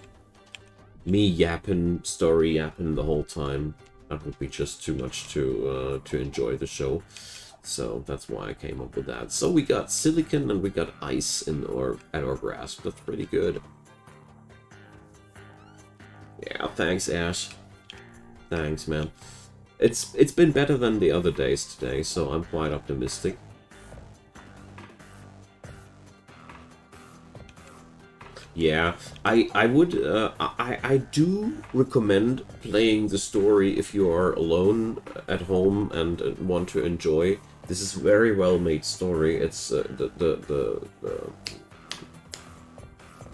Me yapping, story yapping the whole time, that would be just too much to enjoy the show. So that's why I came up with that. So we got silicon and we got ice at our grasp. That's pretty good. Yeah, thanks, Ash. Thanks, man. It's been better than the other days today, so I'm quite optimistic. Yeah, I would I do recommend playing the story if you are alone at home and want to enjoy. This is very well made story. It's the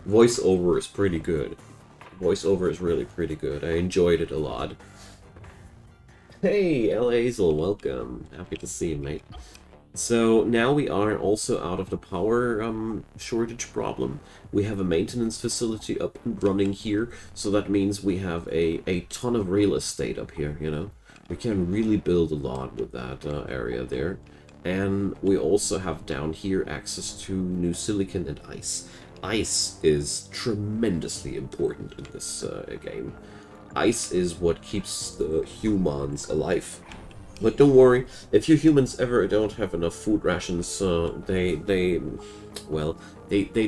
voiceover is pretty good. Voiceover is really pretty good. I enjoyed it a lot. Hey, L. Hazel, welcome. Happy to see you, mate. So now we are also out of the power shortage problem. We have a maintenance facility up and running here, so that means we have a ton of real estate up here, you know. We can really build a lot with that area there. And we also have down here access to new silicon and ice. Ice is tremendously important in this game. Ice is what keeps the humans alive. But don't worry, if you humans ever don't have enough food rations, they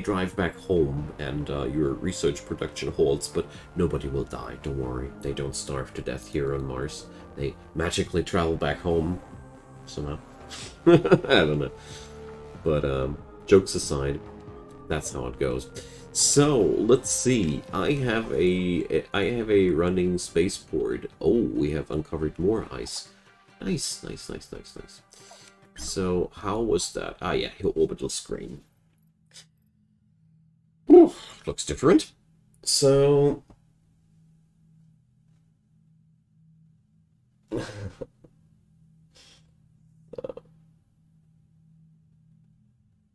drive back home and your research production halts, but nobody will die, don't worry. They don't starve to death here on Mars. They magically travel back home somehow. I don't know. But jokes aside, that's how it goes. So let's see. I have a running spaceport. Oh, we have uncovered more ice. Nice, nice, nice, nice, nice. So how was that? Ah, yeah, your orbital screen. Ooh, looks different. So.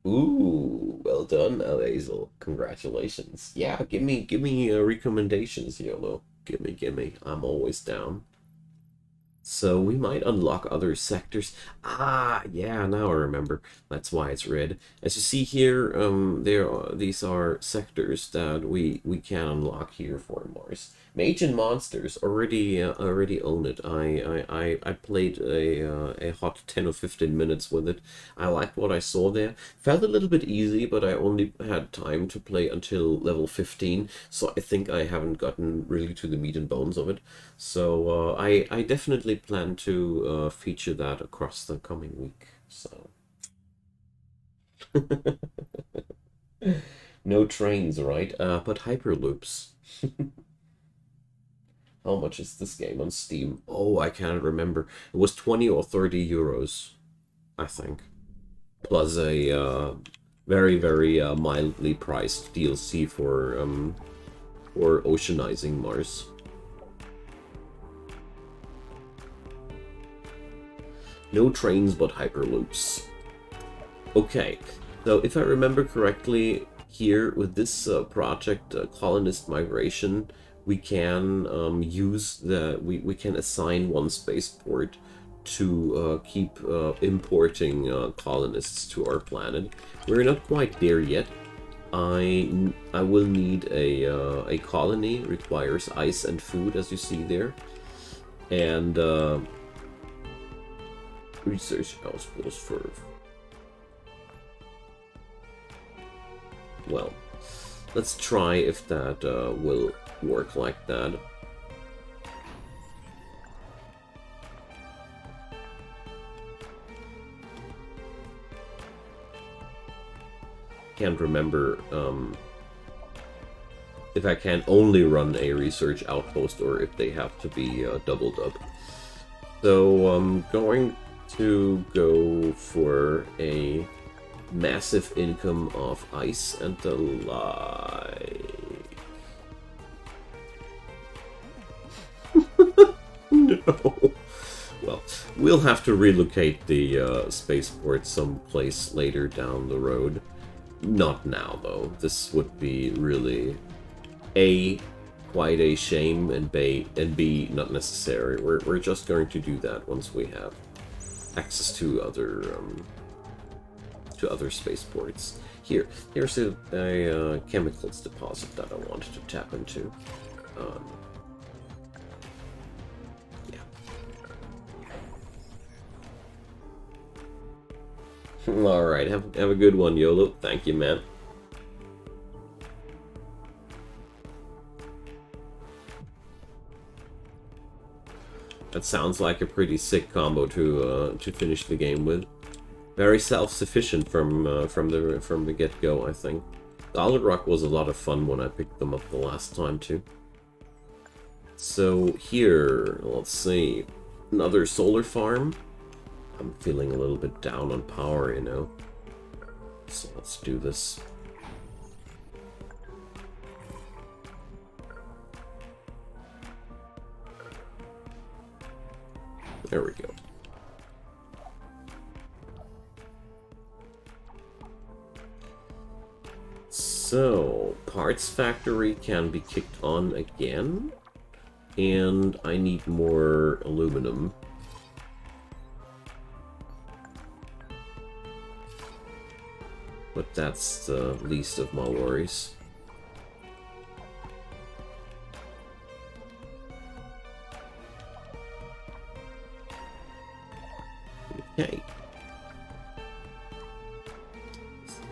Ooh, well done, Alazel. Congratulations. Yeah, give me recommendations, YOLO. Give me. I'm always down. So we might unlock other sectors. Ah, yeah, now I remember. That's why it's red. As you see here, these are sectors that we can unlock here for Mars. Mage and Monsters already own it. I played a hot 10 or 15 minutes with it. I liked what I saw there. Felt a little bit easy, but I only had time to play until level 15, so I think I haven't gotten really to the meat and bones of it. So I definitely plan to feature that across the coming week. So no trains, right? But hyperloops. How much is this game on Steam? Oh, I can't remember. It was 20 or 30 euros, I think. Plus a very mildly priced DLC for oceanizing Mars. No trains but hyperloops. Okay, so if I remember correctly, here with this project, Colonist Migration, we can we can assign one spaceport to keep importing colonists to our planet. We're not quite there yet. I will need a colony. Requires ice and food, as you see there, and research outpost for. Well, let's try if that will work like that. Can't remember if I can only run a research outpost or if they have to be doubled up. So I'm going to go for a massive income of ice and the like. No. Well, we'll have to relocate the spaceport someplace later down the road. Not now, though. This would be really A, quite a shame, and B, not necessary. We're just going to do that once we have access to other spaceports. Here's a chemicals deposit that I wanted to tap into. Alright, have a good one, YOLO. Thank you, man. That sounds like a pretty sick combo to finish the game with. Very self-sufficient from the get-go, I think. Solid Rock was a lot of fun when I picked them up the last time, too. So here, let's see, another solar farm. I'm feeling a little bit down on power, you know. So let's do this. There we go. So, parts factory can be kicked on again. And I need more aluminum. But that's the least of my worries. Okay.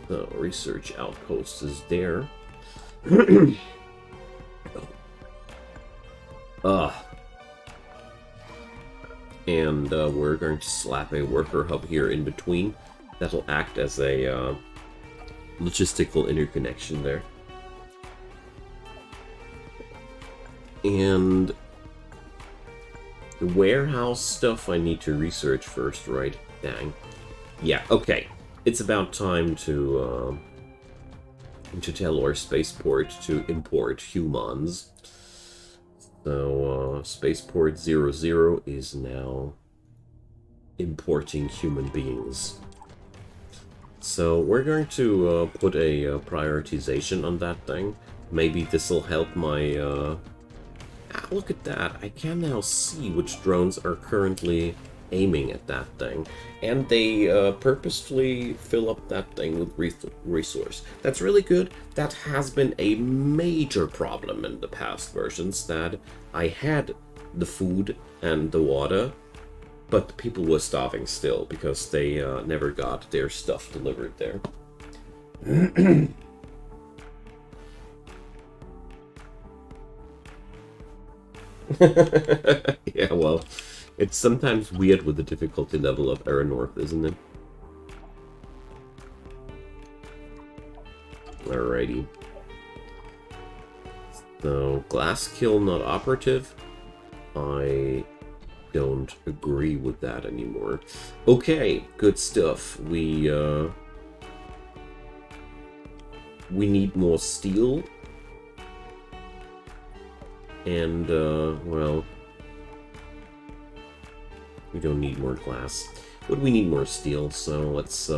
The research outpost is there. And we're going to slap a worker hub here in between. That'll act as a logistical interconnection there. And the warehouse stuff I need to research first, right? Dang. Yeah, okay. It's about time to tell our spaceport to import humans. So, spaceport 00 is now importing human beings. So, we're going to put a prioritization on that thing. Maybe this will help my... look at that. I can now see which drones are currently aiming at that thing. And they purposefully fill up that thing with resource. That's really good. That has been a major problem in the past versions, that I had the food and the water, but the people were starving still because they never got their stuff delivered there. Yeah, well, it's sometimes weird with the difficulty level of Error North, isn't it? Alrighty. So, glass kill not operative. I don't agree with that anymore. Okay, good stuff. We need more steel. And, well, we don't need more glass, but we need more steel, so let's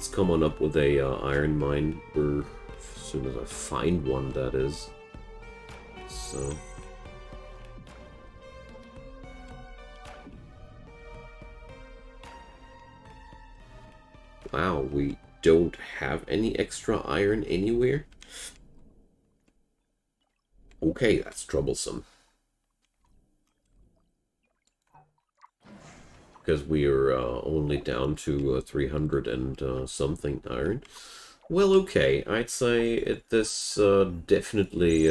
come on up with a iron mine, or as soon as I find one, that is. So... wow, we don't have any extra iron anywhere? Okay, that's troublesome. Because we are only down to 300 and something iron. Well, okay, I'd say this definitely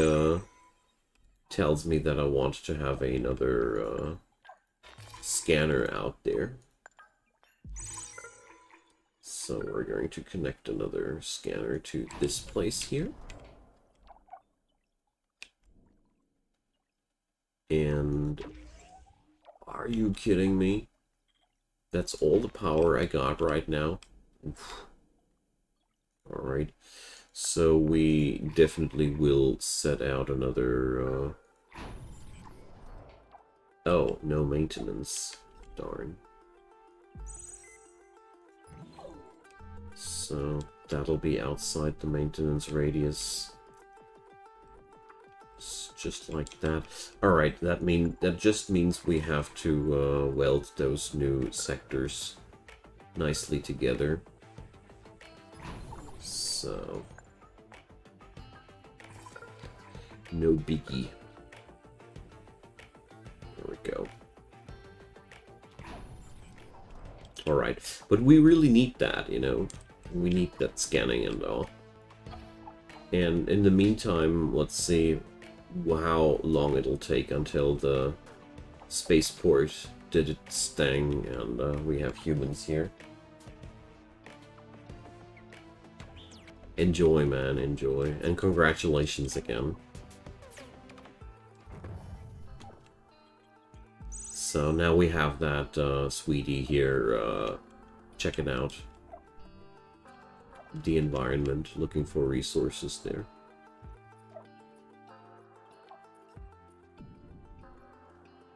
tells me that I want to have another scanner out there. So we're going to connect another scanner to this place here. And are you kidding me? That's all the power I got right now. Alright. So we definitely will set out another... oh, no maintenance. Darn. So that'll be outside the maintenance radius. Just like that. Alright, that just means we have to weld those new sectors nicely together. So no biggie. There we go. Alright, but we really need that, you know. We need that scanning and all. And in the meantime, let's see how long it'll take until the spaceport did its thing and we have humans here. Enjoy, man, enjoy. And congratulations again. So now we have that sweetie here checking out the environment, looking for resources there.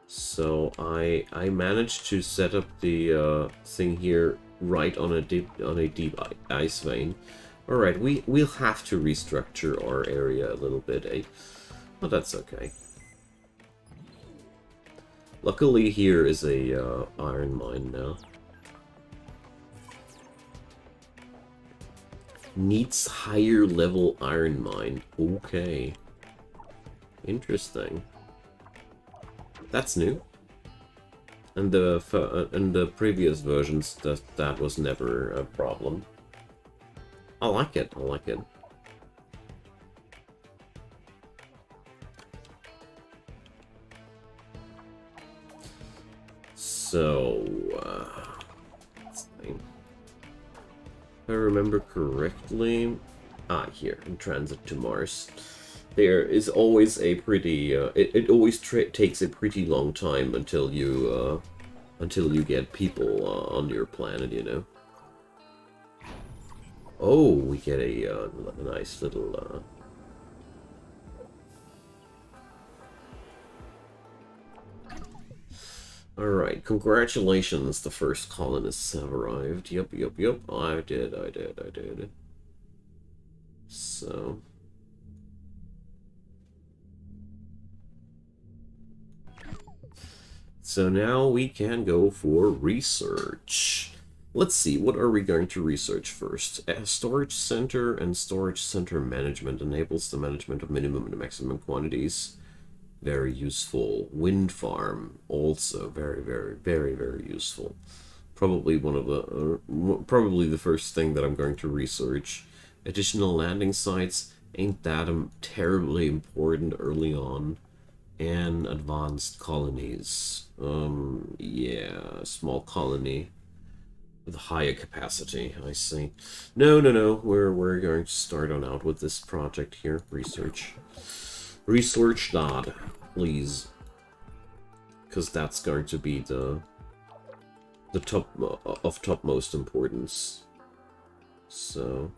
So I managed to set up the thing here right on a deep ice vein. All right, we'll have to restructure our area a little bit, eh? But that's okay. Luckily, here is a iron mine now. Needs higher level iron mine. Okay. Interesting. That's new. And the previous versions, that was never a problem. I like it. I like it. So, let's see. If I remember correctly, here in transit to Mars. There is always a pretty it always takes a pretty long time until you get people on your planet, you know. Oh, we get a nice little all right, congratulations, the first colonists have arrived. Yep, I did. So now we can go for research. Let's see, what are we going to research first? A storage center and storage center management enables the management of minimum and maximum quantities. Very useful. Wind farm, also very useful. Probably one of the probably the first thing that I'm going to research. Additional landing sites, ain't that terribly important early on. And advanced colonies. Yeah, small colony with higher capacity, I see. No. We're going to start on out with this project here. Research that, please. Because that's going to be the topmost importance. So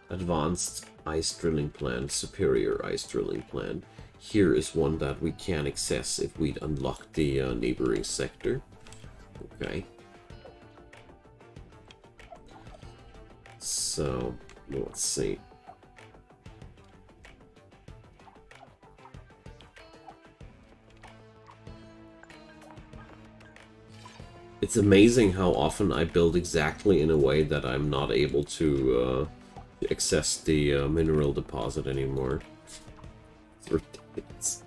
advanced ice drilling plant, superior ice drilling plant. Here is one that we can access if we unlock the neighboring sector. Okay. So, let's see. It's amazing how often I build exactly in a way that I'm not able to access the mineral deposit anymore. It's ridiculous.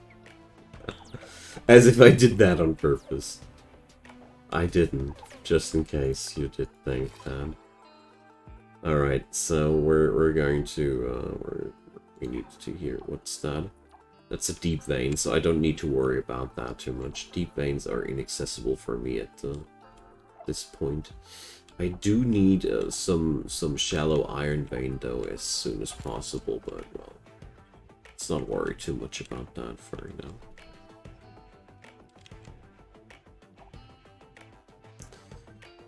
As if I did that on purpose. I didn't, just in case you did think that. Alright, so we're going to, we need to hear, what's that? That's a deep vein, so I don't need to worry about that too much. Deep veins are inaccessible for me at this point. I do need some shallow iron vein though as soon as possible, but well, let's not worry too much about that for now.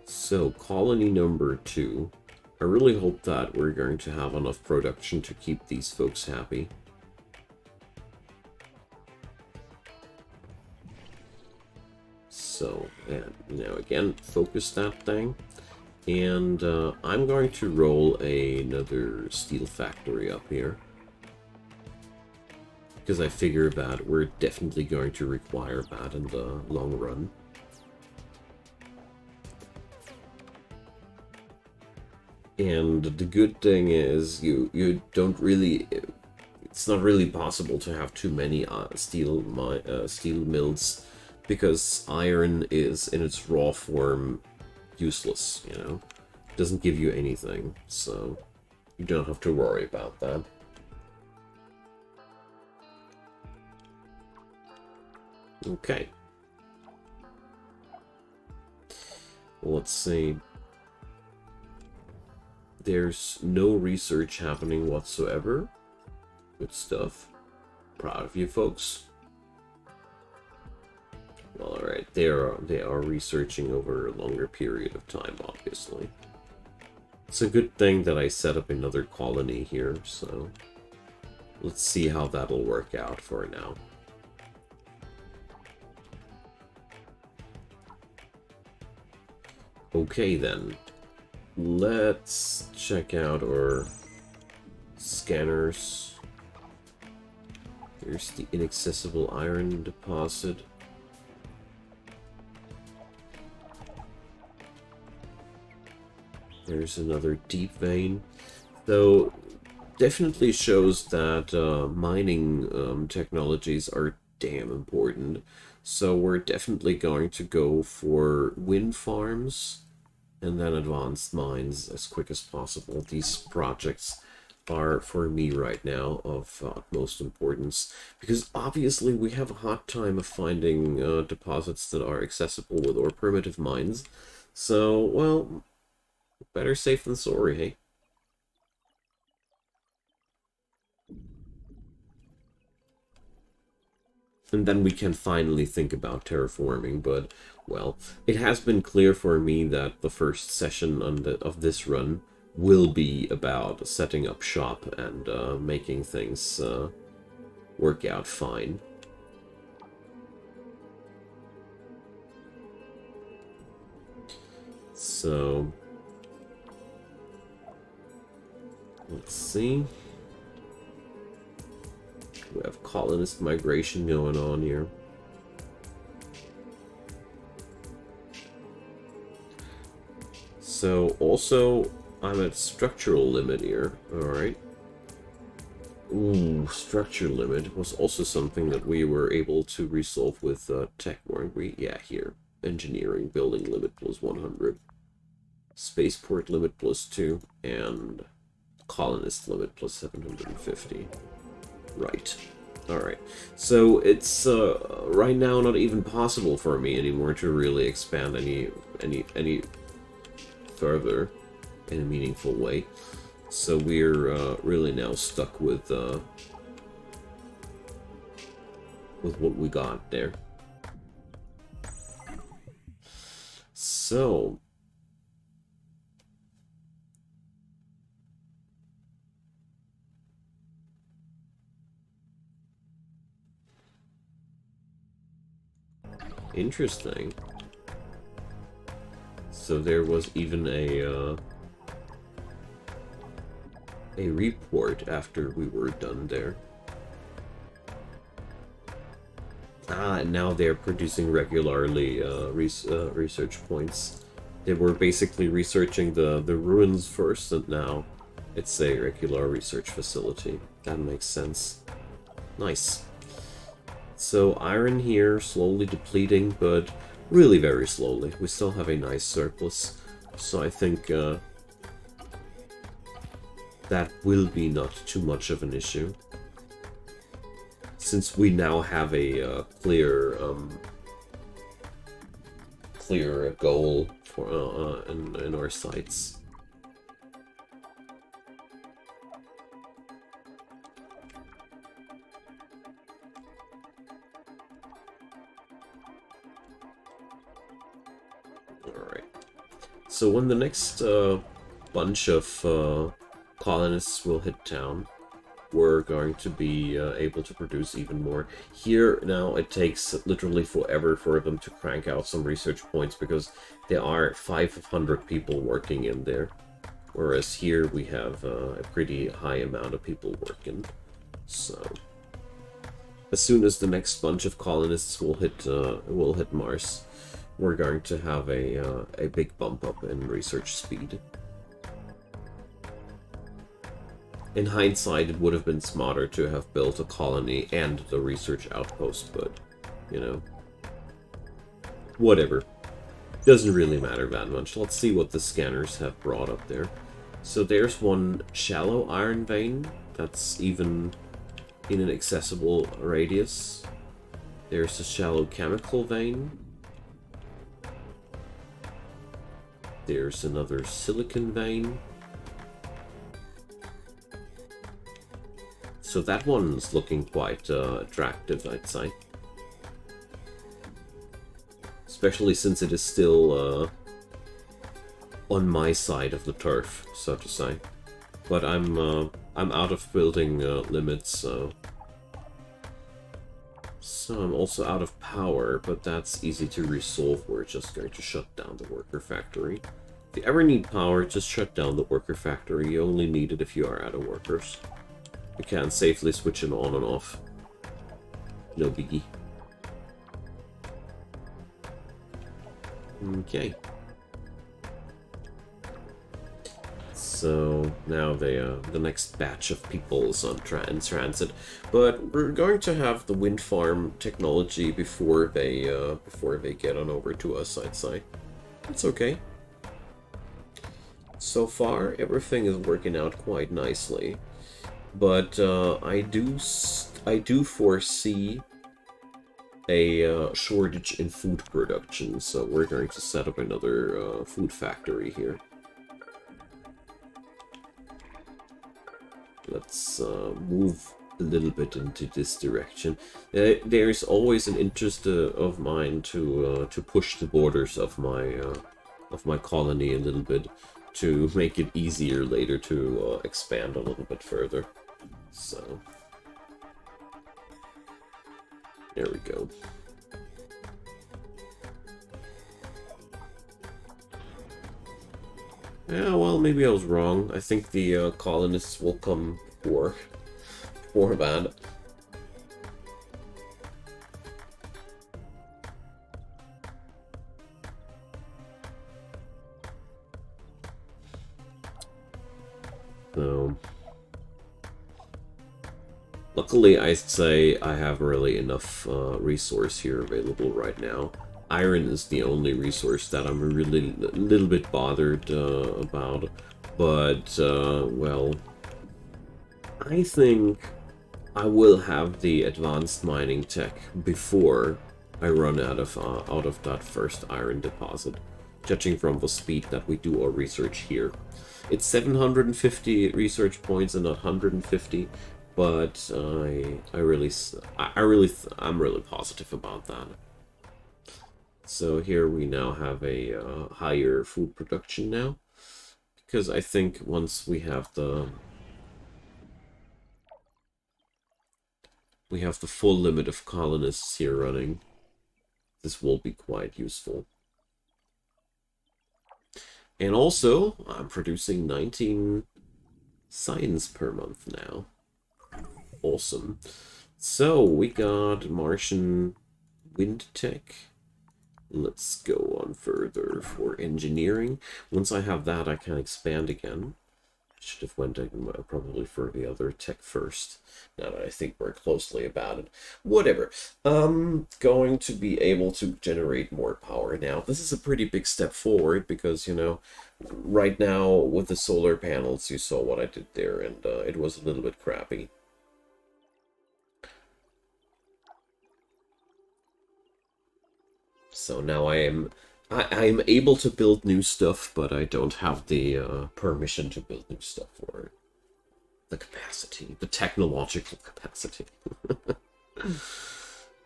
So, colony number 2. I really hope that we're going to have enough production to keep these folks happy. So, and now again, focus that thing. And I'm going to roll another steel factory up here. Because I figure that we're definitely going to require that in the long run. And the good thing is you don't really... It's not really possible to have too many steel mills, because iron is, in its raw form, useless, you know? It doesn't give you anything, so you don't have to worry about that. Okay. Let's see. there's no research happening whatsoever. Good stuff. Proud of you folks. Alright, they are researching over a longer period of time, obviously. It's a good thing that I set up another colony here, so let's see how that'll work out for now. Okay then, let's check out our scanners. There's the inaccessible iron deposit. There's another deep vein. So definitely shows that mining technologies are damn important. So we're definitely going to go for wind farms and then advanced mines as quick as possible. These projects are, for me right now, of utmost importance, because obviously we have a hard time of finding deposits that are accessible with our primitive mines. So, well, better safe than sorry, hey? And then we can finally think about terraforming, but, well, it has been clear for me that the first session of this run will be about setting up shop and making things work out fine. So, let's see. We have colonist migration going on here. So, also, I'm at structural limit here. Alright. Ooh, structure limit was also something that we were able to resolve with tech, weren't we? Yeah, here. Engineering, building limit plus 100. Spaceport limit plus 2. And colonist limit plus 750. Right. Alright. So it's right now not even possible for me anymore to really expand any further in a meaningful way. So we're really now stuck with what we got there. So interesting. So there was even a report after we were done there. And now they're producing regularly research points. They were basically researching the ruins first, and now it's a regular research facility. That makes sense. Nice. So iron here, slowly depleting, but really very slowly. We still have a nice surplus, so I think that will be not too much of an issue, since we now have a clear goal for in our sights. Alright. So when the next bunch of colonists will hit town, we're going to be able to produce even more. Here, now, it takes literally forever for them to crank out some research points, because there are 500 people working in there. Whereas here, we have a pretty high amount of people working. So, as soon as the next bunch of colonists will hit Mars, we're going to have a big bump up in research speed. In hindsight, it would have been smarter to have built a colony and the research outpost, but, you know, whatever. Doesn't really matter that much. Let's see what the scanners have brought up there. So there's one shallow iron vein that's even in an accessible radius. There's a shallow chemical vein. There's another silicon vein. So that one's looking quite attractive, I'd say. Especially since it is still on my side of the turf, so to say. But I'm out of building limits, so I'm also out of power, but that's easy to resolve. We're just going to shut down the worker factory. If you ever need power, just shut down the worker factory. You only need it if you are out of workers. You can safely switch it on and off. No biggie. Okay. So now the next batch of people is on transit, but we're going to have the wind farm technology before they get on over to us, I'd say. It's okay. So far, everything is working out quite nicely, but I do foresee a shortage in food production, so we're going to set up another food factory here. Let's move a little bit into this direction. There is always an interest of mine to push the borders of my colony a little bit, to make it easier later to expand a little bit further. So there we go. Yeah, well, maybe I was wrong. I think the colonists will come before that. So, luckily, I'd say I have really enough resource here available right now. Iron is the only resource that I'm really a little bit bothered about, but well, I think I will have the advanced mining tech before I run out of that first iron deposit, judging from the speed that we do our research here. It's 750 research points and not 150, but I'm really positive about that. So here we now have a higher food production now, because I think once we have the full limit of colonists here running, this will be quite useful. And also, I'm producing 19 science per month now. Awesome. So we got Martian wind tech. Let's go on further for engineering. Once I have that, I can expand again. Should have went probably for the other tech first, now that I think more closely about it. Whatever. Going to be able to generate more power now. This is a pretty big step forward because, you know, right now with the solar panels, you saw what I did there, and it was a little bit crappy. So now I am able to build new stuff, but I don't have the permission to build new stuff for the capacity, the technological capacity.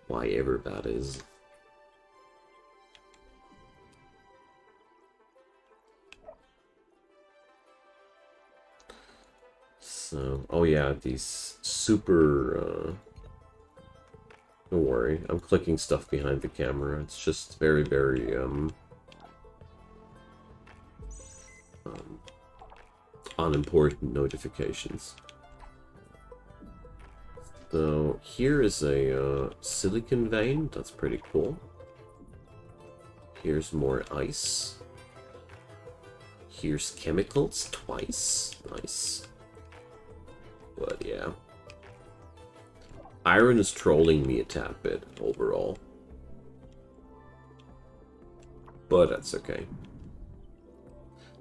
Why ever that is. So, oh yeah, these super... don't worry, I'm clicking stuff behind the camera. It's just very, very, unimportant notifications. So, here is a, silicon vein. That's pretty cool. Here's more ice. Here's chemicals twice. Nice. But, yeah. Iron is trolling me a tad bit overall, but that's okay.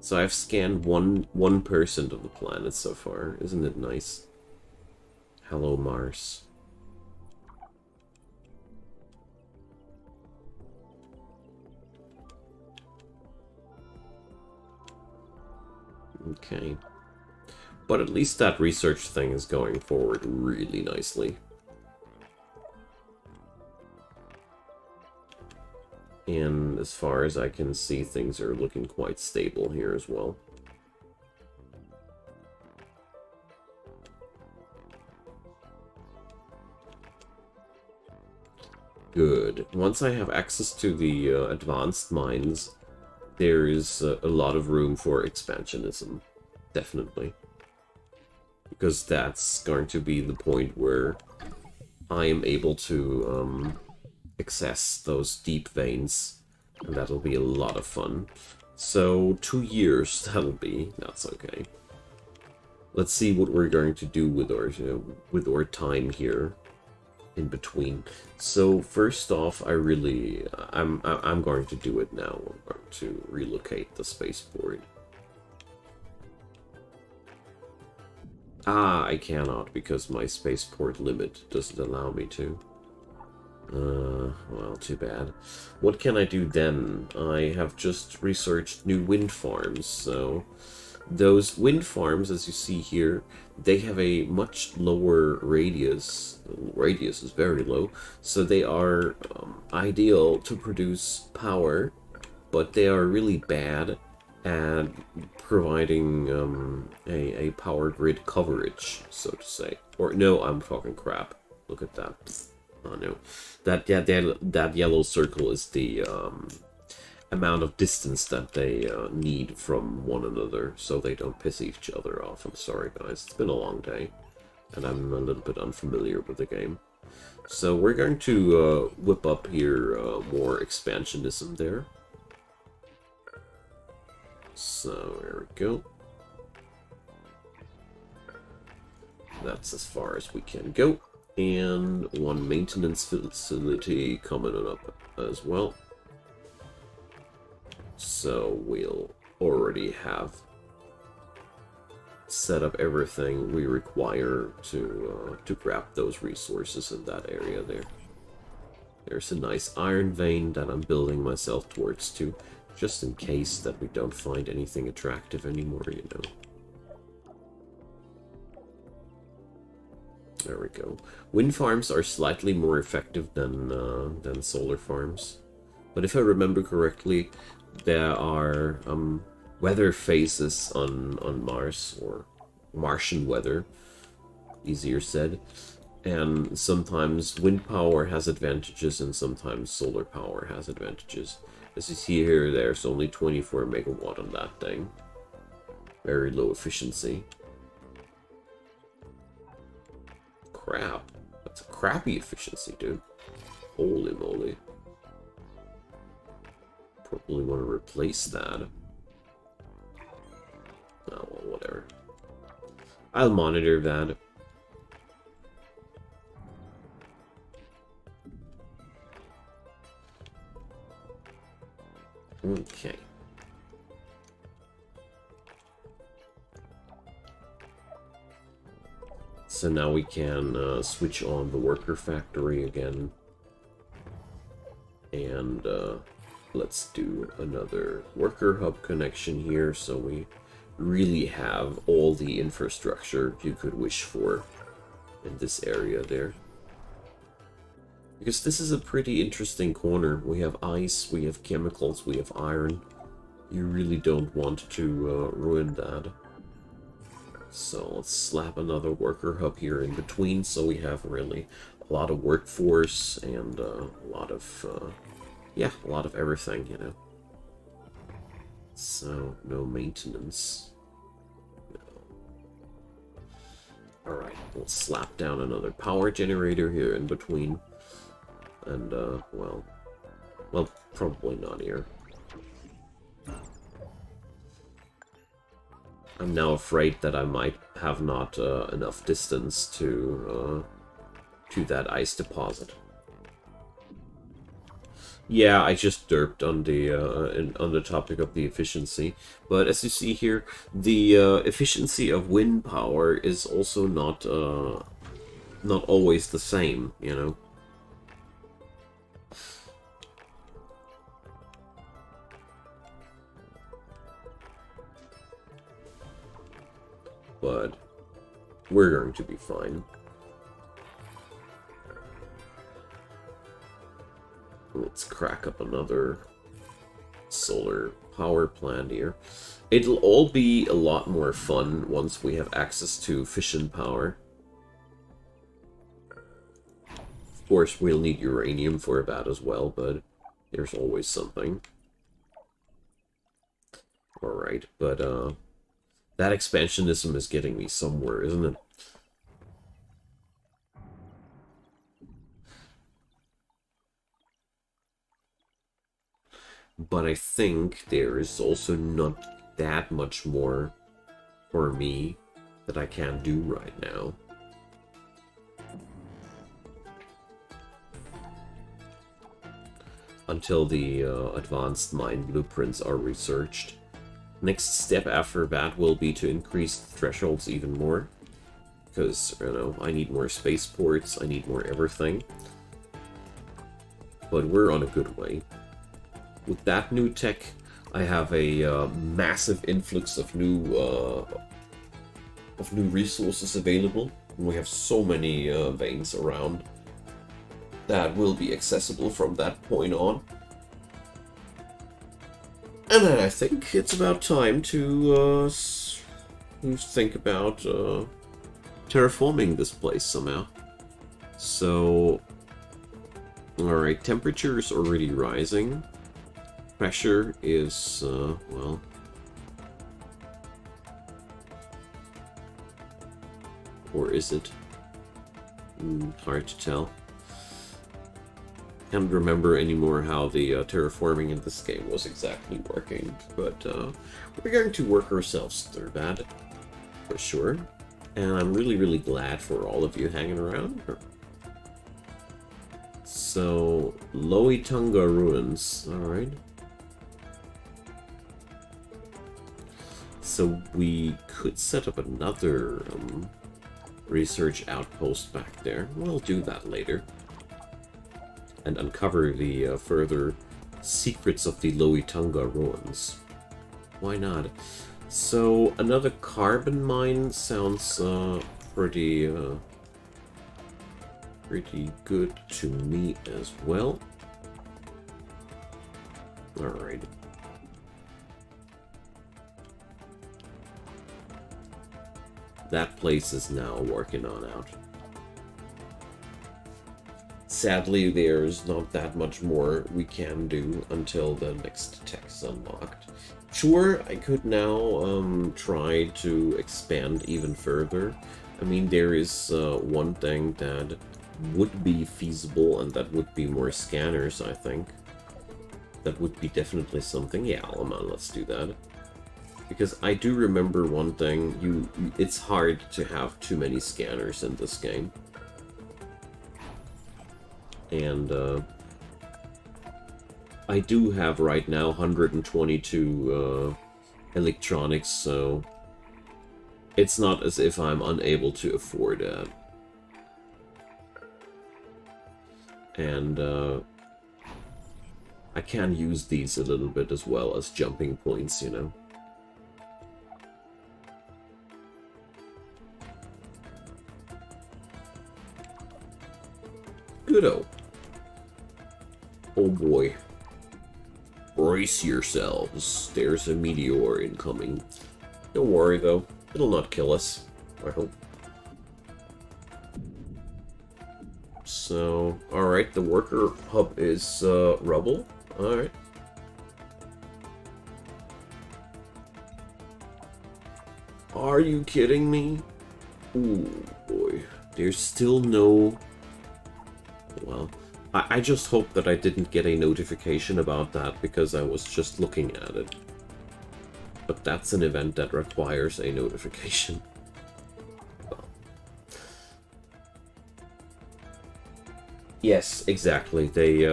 So I've scanned 1% of the planet so far. Isn't it nice? Hello, Mars. Okay. But at least that research thing is going forward really nicely. And as far as I can see, things are looking quite stable here as well. Good. Once I have access to the advanced mines, there is a lot of room for expansionism. Definitely. Because that's going to be the point where I am able to access those deep veins. And that'll be a lot of fun. So, 2 years, that'll be. That's okay. Let's see what we're going to do with our time here in between. So first off, I'm going to do it now. I'm going to relocate the spaceport. Ah, I cannot because my spaceport limit doesn't allow me to. Well, too bad. What can I do then? I have just researched new wind farms, so those wind farms, as you see here, they have a much lower radius. Radius is very low, so they are ideal to produce power, but they are really bad at providing a power grid coverage, so to say. Or no, I'm talking crap. Look at that. Oh no, that yellow circle is the amount of distance that they need from one another, so they don't piss each other off. I'm sorry, guys. It's been a long day, and I'm a little bit unfamiliar with the game. So we're going to whip up here more expansionism there. So there we go. That's as far as we can go. And one maintenance facility coming up as well. So we'll already have set up everything we require to grab those resources in that area there. There's a nice iron vein that I'm building myself towards too, just in case that we don't find anything attractive anymore, you know. There we go. Wind farms are slightly more effective than solar farms. But if I remember correctly, there are weather phases on Mars, or Martian weather, easier said. And sometimes wind power has advantages and sometimes solar power has advantages. As you see here, there's only 24 megawatt on that thing. Very low efficiency. Crap. That's a crappy efficiency, dude. Holy moly. Probably want to replace that. Oh, well, whatever. I'll monitor that. Okay. So now we can switch on the worker factory again. And let's do another worker hub connection here, so we really have all the infrastructure you could wish for in this area there. Because this is a pretty interesting corner. We have ice, we have chemicals, we have iron. You really don't want to ruin that. So let's slap another worker hub here in between, so we have really a lot of workforce and a lot of, yeah, a lot of everything, you know. So, no maintenance. No. Alright, we'll slap down another power generator here in between. And, well, probably not here. I'm now afraid that I might have not enough distance to that ice deposit. Yeah, I just derped on the topic of the efficiency, but as you see here, the efficiency of wind power is also not always the same, you know. but we're going to be fine. Let's crack up another solar power plant here. It'll all be a lot more fun once we have access to fission power. Of course, we'll need uranium for that as well, but there's always something. Alright, but that expansionism is getting me somewhere, isn't it? But I think there is also not that much more for me that I can do right now. Until the advanced mine blueprints are researched. Next step after that will be to increase the thresholds even more. Because, you know, I need more spaceports, I need more everything. But we're on a good way. With that new tech, I have a massive influx of new resources available. And we have so many veins around that will be accessible from that point on. And then I think it's about time to think about terraforming this place somehow. So, alright, temperature is already rising. Pressure is, well... Or is it? Hard to tell. Can't remember anymore how the terraforming in this game was exactly working, but we're going to work ourselves through that, for sure. And I'm really, really glad for all of you hanging around. So, Loitunga Ruins, alright. So we could set up another research outpost back there. We'll do that later. And uncover the further secrets of the Loitunga ruins. Why not? So, another carbon mine sounds pretty good to me as well. Alright. That place is now working on out. Sadly, there's not that much more we can do until the next tech's unlocked. Sure, I could now try to expand even further. I mean, there is one thing that would be feasible, and that would be more scanners, I think. That would be definitely something. Yeah, let's do that. Because I do remember one thing, it's hard to have too many scanners in this game. And I do have right now 122 electronics, so it's not as if I'm unable to afford that. And I can use these a little bit as well as jumping points, you know. Good-o. Oh boy. Brace yourselves. There's a meteor incoming. Don't worry though. It'll not kill us. I hope. So, alright, the worker hub is rubble. Alright. Are you kidding me? Ooh, boy. There's still no... Well, I just hope that I didn't get a notification about that because I was just looking at it. But that's an event that requires a notification. Well. Yes, exactly. They,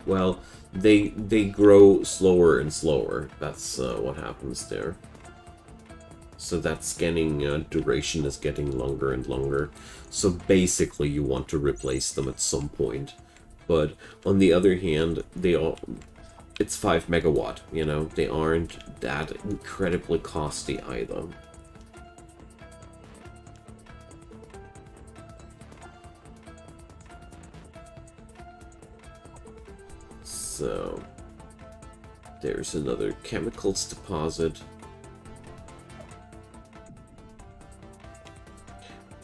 well, they grow slower and slower. That's what happens there. So that scanning duration is getting longer and longer. So basically you want to replace them at some point. But on the other hand, it's 5 megawatt, you know, they aren't that incredibly costly either. So there's another chemicals deposit.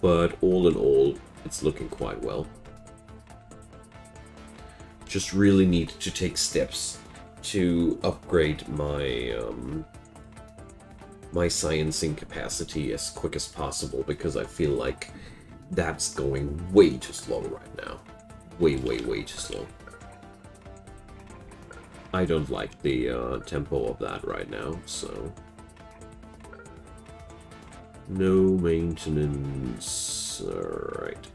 But all in all, it's looking quite well. Just really need to take steps to upgrade my my sciencing capacity as quick as possible, because I feel like that's going way too slow right now. Way too slow. I don't like the tempo of that right now, so... No maintenance. Alright.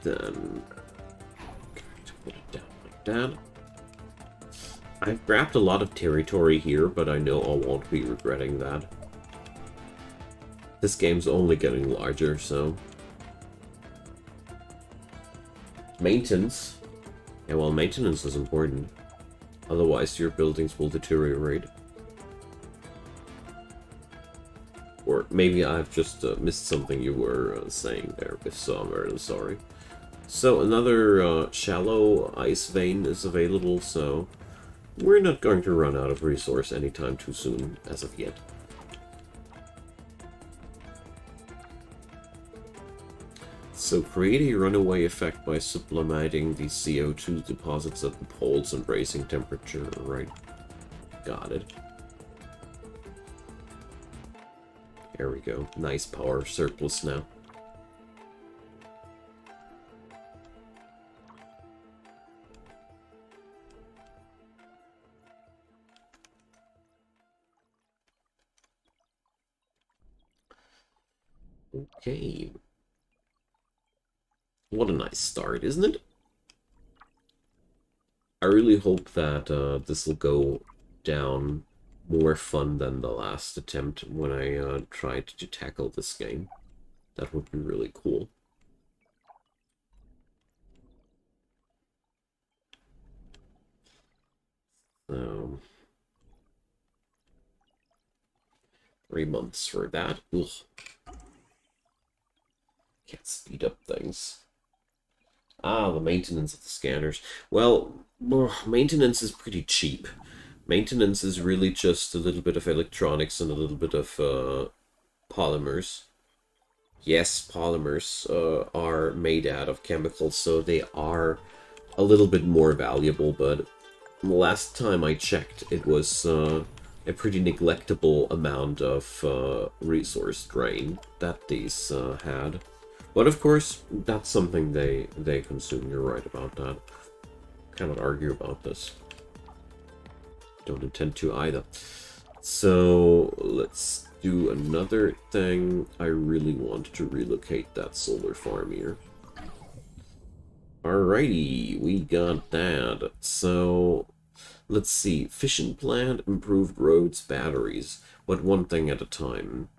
Then... put it down like that. I've grabbed a lot of territory here, but I know I won't be regretting that. This game's only getting larger, so... Maintenance. Yeah, well, maintenance is important. Otherwise, your buildings will deteriorate. Or maybe I've just missed something you were saying there. If so, I'm very sorry. So, another shallow ice vein is available, so... We're not going to run out of resource anytime too soon, as of yet. So create a runaway effect by sublimating the CO2 deposits at the poles and raising temperature, right? Got it. There we go. Nice power surplus now. Okay. What a nice start, isn't it? I really hope that this will go down more fun than the last attempt when I tried to tackle this game. That would be really cool. So... 3 months for that. Ugh. Can't speed up things. Ah, the maintenance of the scanners. Well, maintenance is pretty cheap. Maintenance is really just a little bit of electronics and a little bit of polymers. Yes, polymers are made out of chemicals, so they are a little bit more valuable, but the last time I checked, it was a pretty neglectable amount of resource drain that these had. But of course, that's something they consume. You're right about that. Cannot argue about this. Don't intend to either. So let's do another thing. I really want to relocate that solar farm here. Alrighty, we got that. So let's see. Efficient plant, improved roads, batteries. But one thing at a time.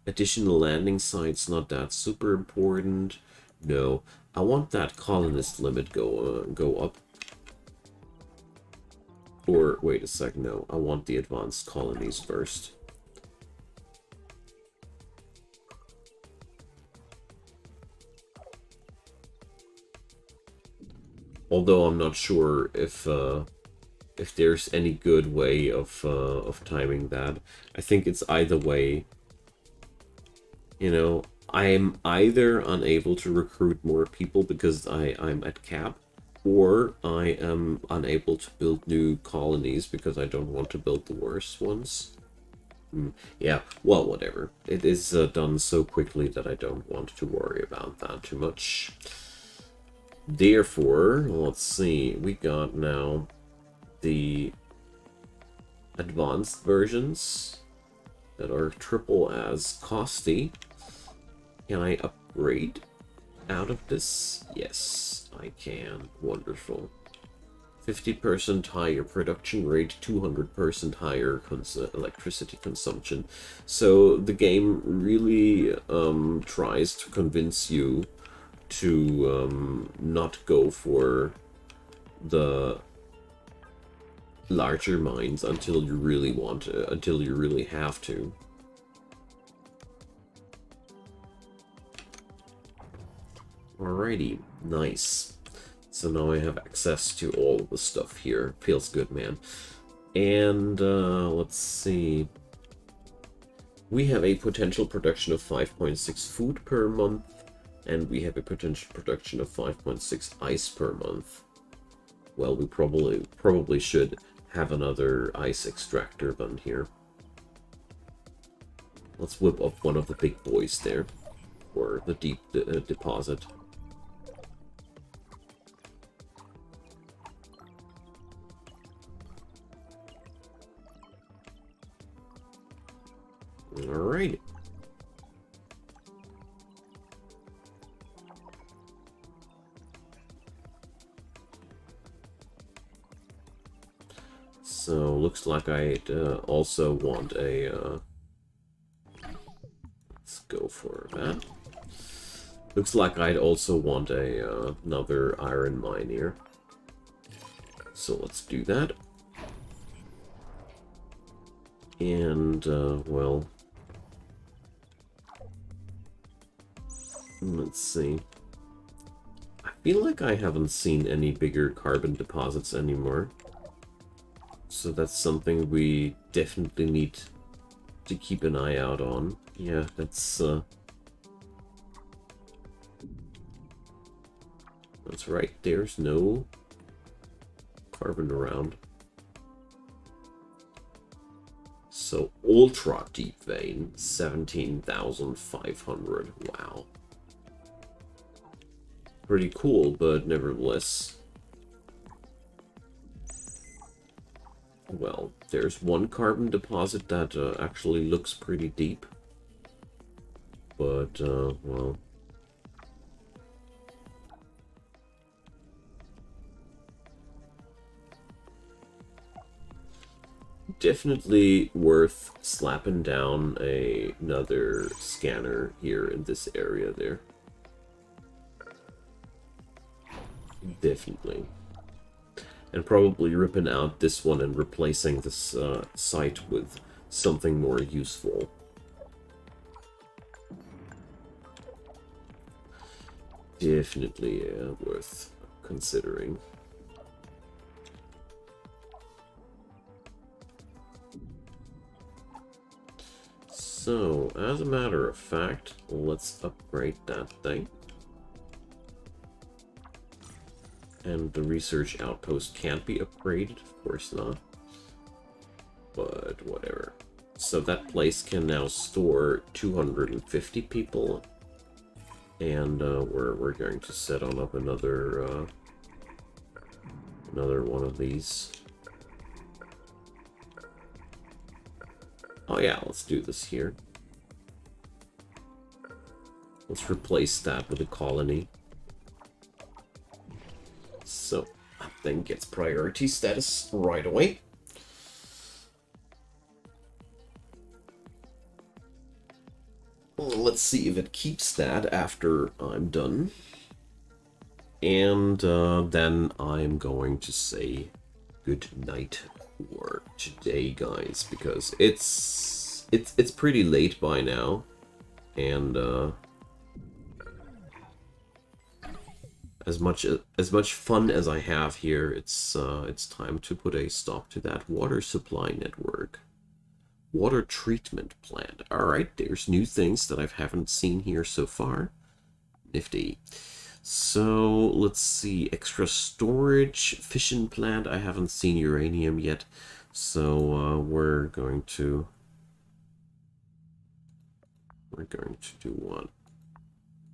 Additional landing sites, not that super important. No, I want that colonist limit go up. Or wait a sec, no, I want the advanced colonies first. Although I'm not sure if there's any good way of timing that. I think it's either way. You know, I am either unable to recruit more people because I'm at cap, or I am unable to build new colonies because I don't want to build the worst ones. Yeah, well, whatever. It is done so quickly that I don't want to worry about that too much. Therefore, let's see, we got now the advanced versions that are triple as costly. Can I upgrade out of this? Yes, I can. Wonderful. 50% higher production rate, 200% higher electricity consumption. So the game really tries to convince you to not go for the larger mines until you really want to, until you really have to. Alrighty, nice. So now I have access to all the stuff here. Feels good, man. And let's see. We have a potential production of 5.6 food per month, and we have a potential production of 5.6 ice per month. Well, we probably should have another ice extractor done here. Let's whip up one of the big boys there, or the deep deposit. Alright. So, looks like I'd also want a... let's go for that. Looks like I'd also want a another iron mine here. So let's do that. And, well... let's see. I feel like I haven't seen any bigger carbon deposits anymore. So that's something we definitely need to keep an eye out on. Yeah, that's right. There's no carbon around. So ultra deep vein, 17,500. Wow. Pretty cool, but nevertheless. Well, there's one carbon deposit that actually looks pretty deep. But, well... definitely worth slapping down another scanner here in this area there. Definitely. And probably ripping out this one and replacing this site with something more useful. Definitely worth considering. So, as a matter of fact, let's upgrade that thing. And the research outpost can't be upgraded, of course not. But whatever. So that place can now store 250 people. And we're going to set on up another one of these. Oh yeah, let's do this here. Let's replace that with a colony. So, that thing gets priority status right away. Let's see if it keeps that after I'm done. And then I'm going to say good night for today, guys, because it's pretty late by now, and as much fun as I have here, it's time to put a stop to that water supply network. Water treatment plant. Alright, there's new things that I haven't seen here so far. Nifty. So, let's see. Extra storage, fission plant. I haven't seen uranium yet. So, we're going to do one.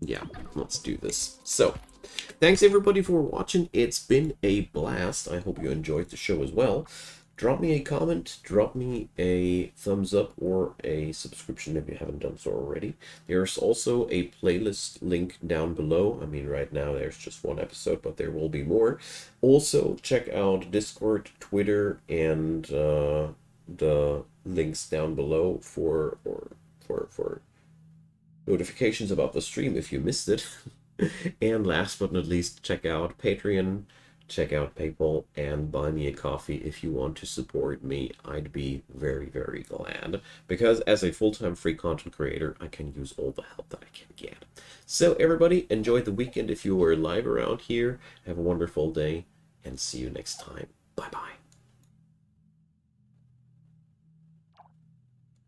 Yeah, let's do this. So, thanks everybody for watching. It's been a blast. I hope you enjoyed the show as well. Drop me a comment, drop me a thumbs up or a subscription if you haven't done so already. There's also a playlist link down below. I mean, right now there's just one episode, but there will be more. Also, check out Discord, Twitter, and the links down below for notifications about the stream if you missed it. And last but not least, check out Patreon. check out PayPal and buy me a coffee if you want to support me. I'd be very, very glad. Because as a full-time free content creator, I can use all the help that I can get. So everybody, enjoy the weekend if you were live around here. Have a wonderful day, and see you next time. Bye-bye.